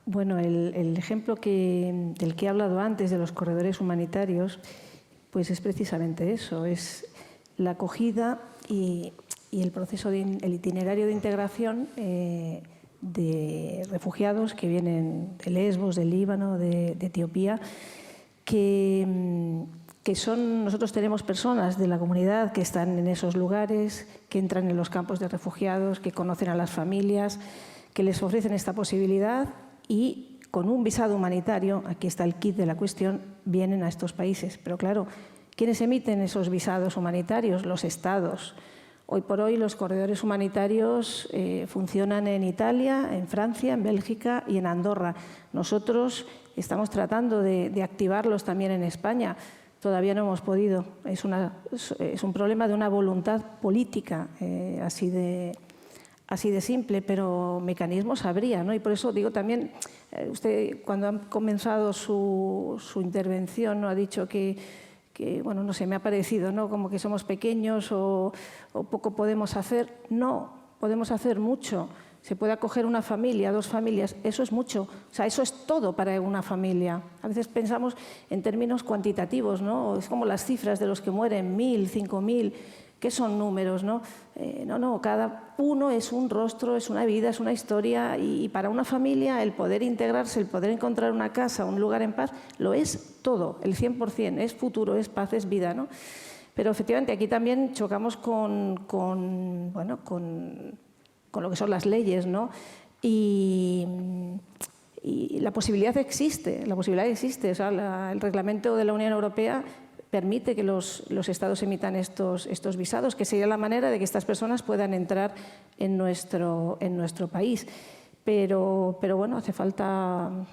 Bueno, el ejemplo del que he hablado antes, de los corredores humanitarios, pues es precisamente eso, es la acogida y el proceso, el itinerario de integración de refugiados que vienen de Lesbos, del Líbano, de Etiopía, que nosotros tenemos personas de la comunidad que están en esos lugares, que entran en los campos de refugiados, que conocen a las familias, que les ofrecen esta posibilidad y con un visado humanitario, aquí está el kit de la cuestión, vienen a estos países. Pero claro, ¿quiénes emiten esos visados humanitarios? Los estados. Hoy por hoy los corredores humanitarios funcionan en Italia, en Francia, en Bélgica y en Andorra. Nosotros estamos tratando de activarlos también en España. todavía no hemos podido. Es un problema de una voluntad política, así de simple, pero mecanismos habría, ¿no? Y por eso digo también, usted cuando ha comenzado su intervención, ¿no?, ha dicho que, bueno, no sé, me ha parecido, ¿no?, como que somos pequeños o poco podemos hacer. No, podemos hacer mucho. Se puede acoger una familia, 2 familias, eso es mucho. O sea, eso es todo para una familia. A veces pensamos en términos cuantitativos, ¿no? Es como las cifras de los que mueren, 1.000, 5.000, ¿qué son números, no? No, cada uno es un rostro, es una vida, es una historia, y para una familia el poder integrarse, el poder encontrar una casa, un lugar en paz, lo es todo, el 100%, es futuro, es paz, es vida, ¿no? Pero efectivamente aquí también chocamos con lo que son las leyes, ¿no? Y la posibilidad existe, O sea, el reglamento de la Unión Europea permite que los Estados emitan estos visados, que sería la manera de que estas personas puedan entrar en nuestro país. Pero bueno, hace falta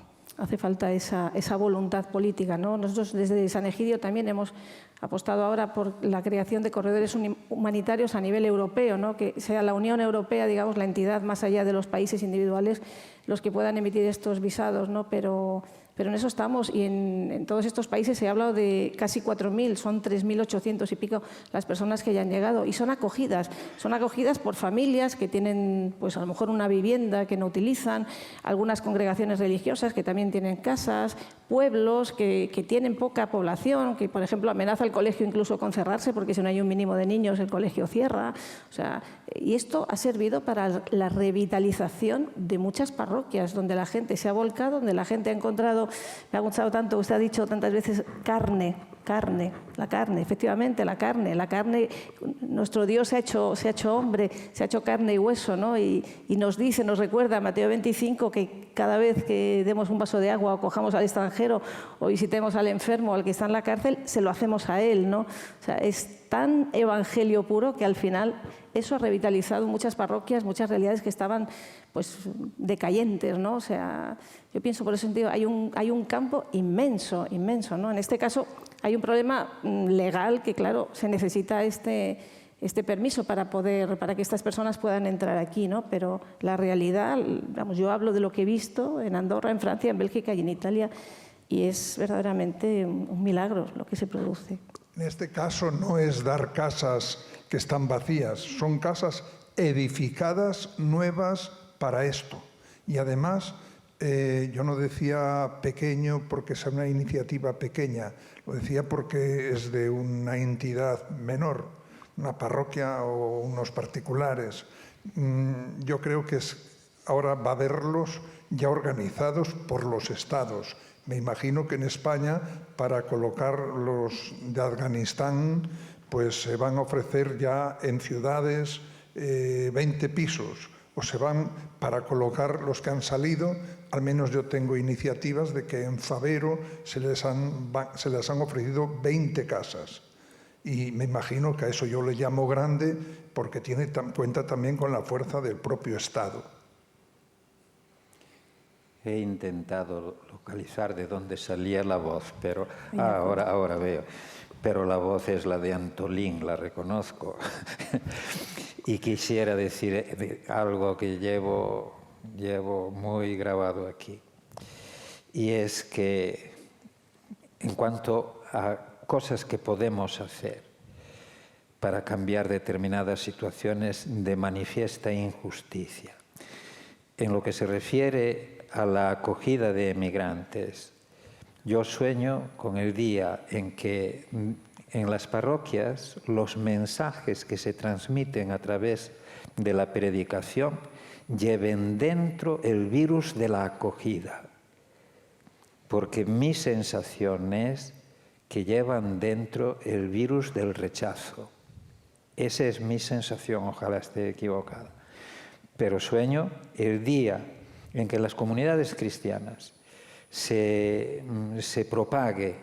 esa voluntad política, ¿no? Nosotros desde San Egidio también hemos apostado ahora por la creación de corredores humanitarios a nivel europeo, ¿no? Que sea la Unión Europea, digamos, la entidad más allá de los países individuales, los que puedan emitir estos visados, ¿no? Pero en eso estamos, y en todos estos países se ha hablado de casi 4.000, son 3.800 y pico las personas que ya han llegado, y son acogidas por familias que tienen, pues a lo mejor una vivienda que no utilizan, algunas congregaciones religiosas que también tienen casas, pueblos que tienen poca población, que por ejemplo amenaza el colegio incluso con cerrarse porque si no hay un mínimo de niños el colegio cierra. O sea, y esto ha servido para la revitalización de muchas parroquias donde la gente se ha volcado, donde la gente ha encontrado, me ha gustado tanto, usted ha dicho tantas veces carne, efectivamente, la carne, nuestro Dios se ha hecho hombre, se ha hecho carne y hueso, ¿no? Y nos recuerda Mateo 25 que cada vez que demos un vaso de agua o cojamos al extranjero o visitemos al enfermo o al que está en la cárcel, se lo hacemos a él, ¿no? O sea, es tan evangelio puro que al final eso ha revitalizado muchas parroquias, muchas realidades que estaban pues decayentes, ¿no? O sea, yo pienso por ese sentido, hay un campo inmenso, ¿no? En este caso hay un problema legal que, claro, se necesita este permiso para que estas personas puedan entrar aquí, ¿no? Pero la realidad, vamos, yo hablo de lo que he visto en Andorra, en Francia, en Bélgica y en Italia, y es verdaderamente un milagro lo que se produce. En este caso no es dar casas que están vacías, son casas edificadas nuevas para esto. Y además, yo no decía pequeño porque sea una iniciativa pequeña, lo decía porque es de una entidad menor, una parroquia o unos particulares. Yo creo que ahora va a haberlos ya organizados por los estados. Me imagino que en España, para colocar los de Afganistán, pues se van a ofrecer ya en ciudades 20 pisos, o se van para colocar los que han salido. Al menos yo tengo iniciativas de que en Fabero se les han ofrecido 20 casas. Y me imagino que a eso yo le llamo grande porque cuenta también con la fuerza del propio Estado. He intentado localizar de dónde salía la voz, pero ahora veo. Pero la voz es la de Antolín, la reconozco. Y quisiera decir algo que llevo muy grabado aquí. Y es que en cuanto a cosas que podemos hacer para cambiar determinadas situaciones de manifiesta injusticia, en lo que se refiere a la acogida de emigrantes, yo sueño con el día en que en las parroquias los mensajes que se transmiten a través de la predicación lleven dentro el virus de la acogida, porque mi sensación es que llevan dentro el virus del rechazo. Esa es mi sensación, ojalá esté equivocada. Pero sueño el día en que las comunidades cristianas se propague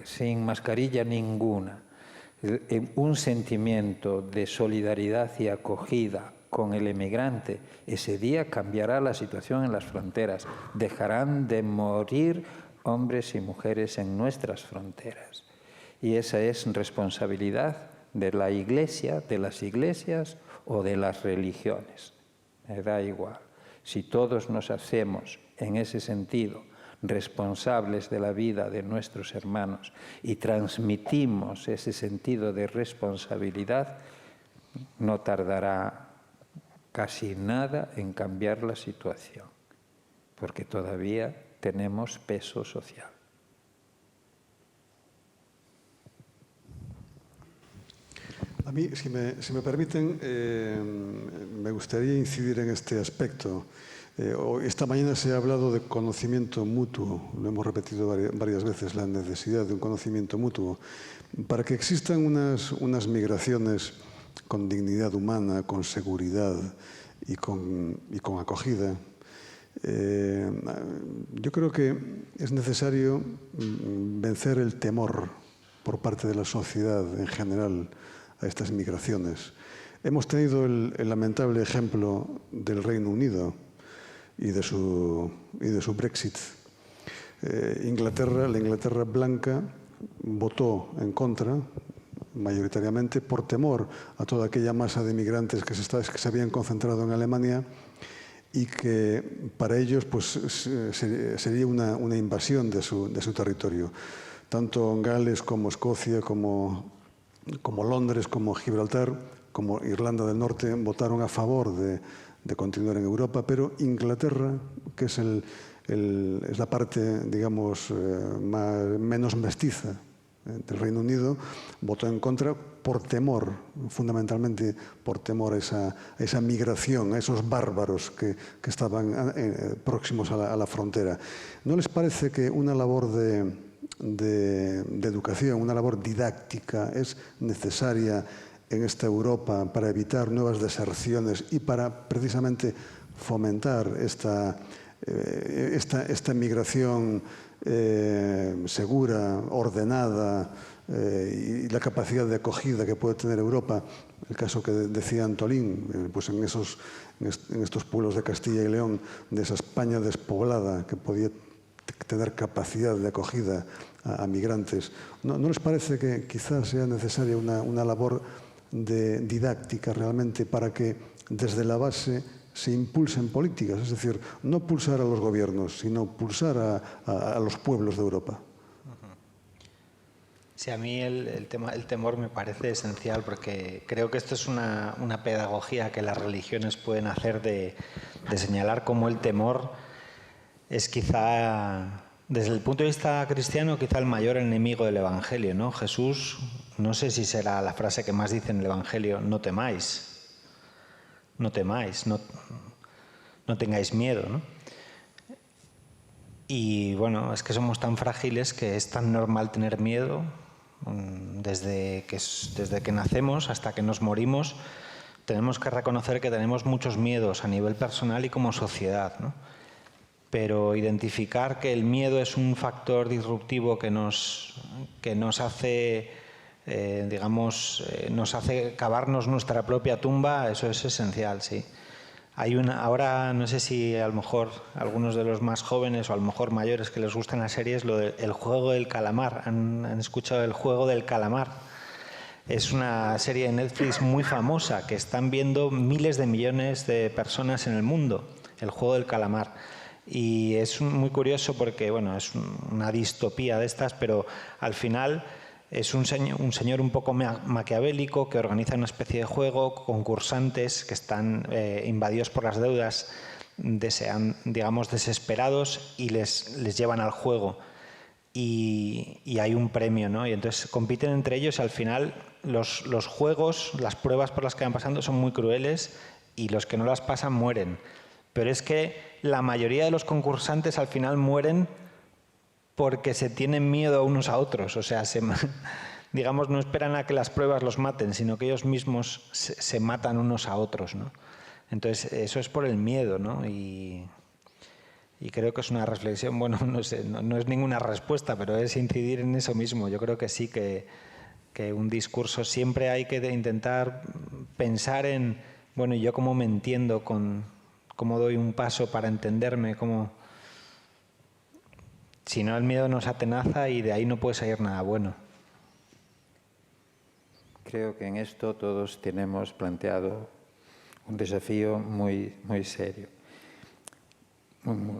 sin mascarilla ninguna un sentimiento de solidaridad y acogida con el emigrante. Ese día cambiará la situación en las fronteras. Dejarán de morir hombres y mujeres en nuestras fronteras. Y esa es responsabilidad de la Iglesia, de las iglesias o de las religiones. Me da igual. Si todos nos hacemos en ese sentido responsables de la vida de nuestros hermanos y transmitimos ese sentido de responsabilidad, no tardará casi nada en cambiar la situación, porque todavía tenemos peso social. A mí, si me permiten, me gustaría incidir en este aspecto. Esta mañana se ha hablado de conocimiento mutuo, lo hemos repetido varias veces, la necesidad de un conocimiento mutuo. Para que existan unas migraciones con dignidad humana, con seguridad y con acogida, yo creo que es necesario vencer el temor por parte de la sociedad en general a estas migraciones. Hemos tenido el lamentable ejemplo del Reino Unido y de su Brexit. La Inglaterra blanca votó en contra, mayoritariamente, por temor a toda aquella masa de migrantes que se habían concentrado en Alemania y que para ellos pues, sería una invasión de su territorio. Tanto Gales como Escocia, como Londres, como Gibraltar, como Irlanda del Norte votaron a favor de continuar en Europa, pero Inglaterra, que es la parte, digamos, menos mestiza del Reino Unido, votó en contra por temor, fundamentalmente por temor a esa migración, a esos bárbaros que estaban próximos a la frontera. ¿No les parece que una labor de educación, una labor didáctica es necesaria en esta Europa para evitar nuevas deserciones y para precisamente fomentar esta migración segura, ordenada y la capacidad de acogida que puede tener Europa? El caso que decía Antolín, pues en estos pueblos de Castilla y León, de esa España despoblada que podía tener capacidad de acogida a migrantes. ¿No les parece que quizás sea necesaria una labor didáctica realmente para que desde la base se impulsen políticas? Es decir, no pulsar a los gobiernos, sino pulsar a los pueblos de Europa. Sí, a mí el temor me parece esencial porque creo que esto es una pedagogía que las religiones pueden hacer de señalar cómo el temor es quizá, desde el punto de vista cristiano, quizá el mayor enemigo del Evangelio, ¿no? Jesús, no sé si será la frase que más dice en el Evangelio, no temáis, no temáis, no tengáis miedo, ¿no? Y bueno, es que somos tan frágiles que es tan normal tener miedo desde que nacemos hasta que nos morimos. Tenemos que reconocer que tenemos muchos miedos a nivel personal y como sociedad, ¿no? Pero identificar que el miedo es un factor disruptivo que nos hace, nos hace cavarnos nuestra propia tumba, eso es esencial, sí. Ahora no sé si a lo mejor algunos de los más jóvenes o a lo mejor mayores que les gustan las series, lo del juego del calamar. ¿Han escuchado el juego del calamar? Es una serie de Netflix muy famosa que están viendo miles de millones de personas en el mundo, el juego del calamar. Y es muy curioso porque, bueno, es una distopía de estas, pero al final es un señor un poco maquiavélico que organiza una especie de juego, concursantes que están invadidos por las deudas, digamos, desesperados y les llevan al juego. Y hay un premio, ¿no? Y entonces compiten entre ellos y al final los juegos, las pruebas por las que van pasando son muy crueles y los que no las pasan mueren. Pero es que la mayoría de los concursantes al final mueren porque se tienen miedo unos a otros. O sea, digamos, no esperan a que las pruebas los maten, sino que ellos mismos se matan unos a otros, ¿no? Entonces, eso es por el miedo, ¿no? Y creo que es una reflexión, bueno, no sé, no es ninguna respuesta, pero es incidir en eso mismo. Yo creo que sí, que un discurso siempre hay que intentar pensar en, bueno, ¿yo cómo me entiendo cómo doy un paso para entenderme? Si no, el miedo nos atenaza y de ahí no puede salir nada bueno. creo que en esto todos tenemos planteado un desafío muy, muy serio.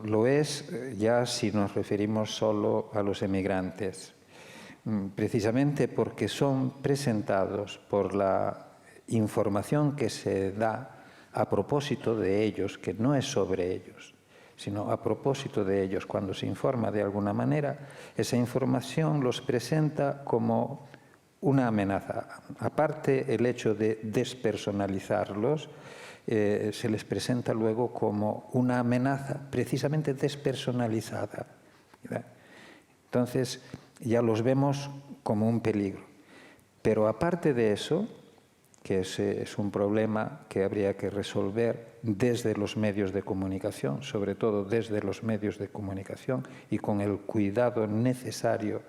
Lo es ya si nos referimos solo a los emigrantes, precisamente porque son presentados por la información que se da a propósito de ellos, que no es sobre ellos, sino a propósito de ellos. Cuando se informa de alguna manera, esa información los presenta como una amenaza. Aparte, el hecho de despersonalizarlos, se les presenta luego como una amenaza precisamente despersonalizada, ¿verdad? Entonces, ya los vemos como un peligro. Pero aparte de eso, que es un problema que habría que resolver desde los medios de comunicación, sobre todo desde los medios de comunicación y con el cuidado necesario,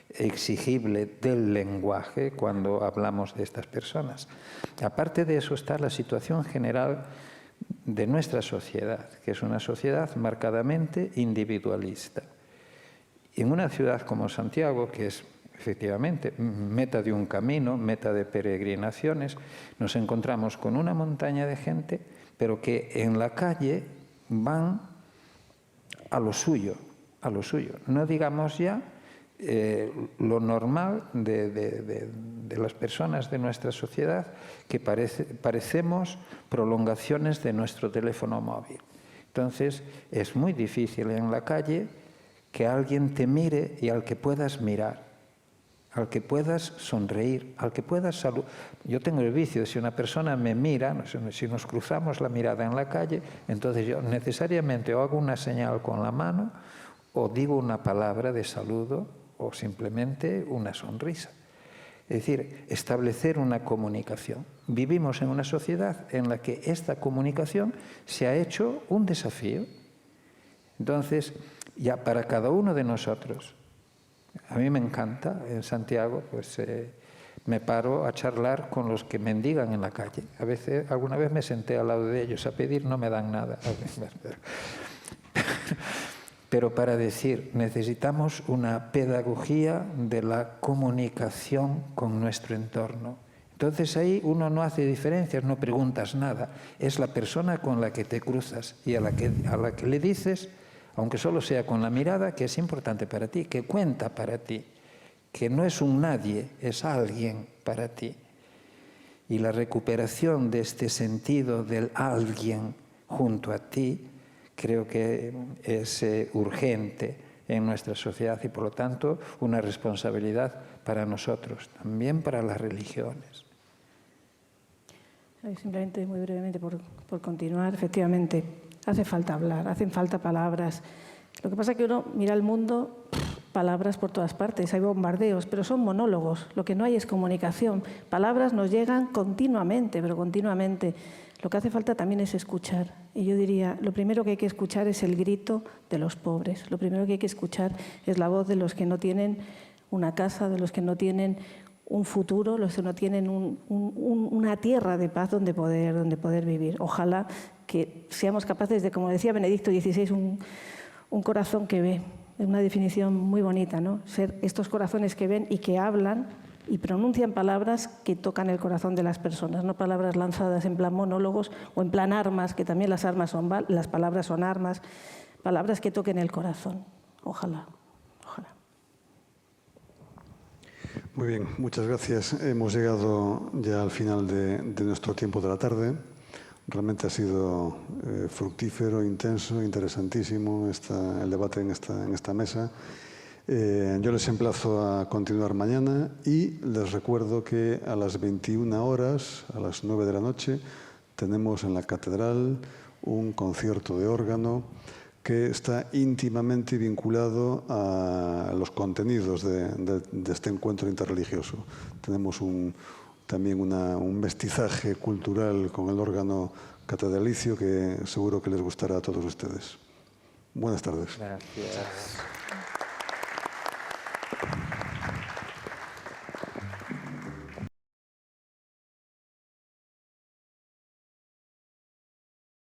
exigible del lenguaje cuando hablamos de estas personas. Aparte de eso está la situación general de nuestra sociedad, que es una sociedad marcadamente individualista. En una ciudad como Santiago, que es efectivamente meta de un camino, meta de peregrinaciones, nos encontramos con una montaña de gente, pero que en la calle van a lo suyo, a lo suyo. No digamos ya lo normal de las personas de nuestra sociedad, que parecemos prolongaciones de nuestro teléfono móvil. Entonces, es muy difícil en la calle que alguien te mire y al que puedas mirar, al que puedas sonreír, al que puedas saludar. Yo tengo el vicio de si una persona me mira, si nos cruzamos la mirada en la calle, entonces yo necesariamente o hago una señal con la mano o digo una palabra de saludo o simplemente una sonrisa. Es decir, establecer una comunicación. Vivimos en una sociedad en la que esta comunicación se ha hecho un desafío. Entonces, ya para cada uno de nosotros, a mí me encanta, en Santiago, pues me paro a charlar con los que mendigan en la calle. A veces, alguna vez me senté al lado de ellos a pedir, no me dan nada. Pero para decir, necesitamos una pedagogía de la comunicación con nuestro entorno. Entonces ahí uno no hace diferencias, no preguntas nada. Es la persona con la que te cruzas y a la que le dices, aunque solo sea con la mirada, que es importante para ti, que cuenta para ti, que no es un nadie, es alguien para ti. Y la recuperación de este sentido del alguien junto a ti, creo que es urgente en nuestra sociedad y, por lo tanto, una responsabilidad para nosotros, también para las religiones. Simplemente, muy brevemente, por continuar, efectivamente, hace falta hablar, hacen falta palabras. Lo que pasa es que uno mira el mundo, palabras por todas partes, hay bombardeos, pero son monólogos. Lo que no hay es comunicación. Palabras nos llegan continuamente, pero continuamente. Lo que hace falta también es escuchar. Y yo diría, lo primero que hay que escuchar es el grito de los pobres. Lo primero que hay que escuchar es la voz de los que no tienen una casa, de los que no tienen un futuro, los que no tienen una tierra de paz donde poder vivir. Ojalá que seamos capaces de, como decía Benedicto XVI, un corazón que ve. Es una definición muy bonita, ¿no? Ser estos corazones que ven y que hablan y pronuncian palabras que tocan el corazón de las personas, no palabras lanzadas en plan monólogos o en plan armas, que también las palabras son armas, palabras que toquen el corazón. Ojalá, ojalá. Muy bien, muchas gracias. Hemos llegado ya al final de nuestro tiempo de la tarde. Realmente ha sido fructífero, intenso, interesantísimo el debate en esta mesa. Yo les emplazo a continuar mañana y les recuerdo que a las 21 horas, a las 9 de la noche, tenemos en la Catedral un concierto de órgano que está íntimamente vinculado a los contenidos de este encuentro interreligioso. Tenemos también un mestizaje cultural con el órgano catedralicio que seguro que les gustará a todos ustedes. Buenas tardes. Gracias.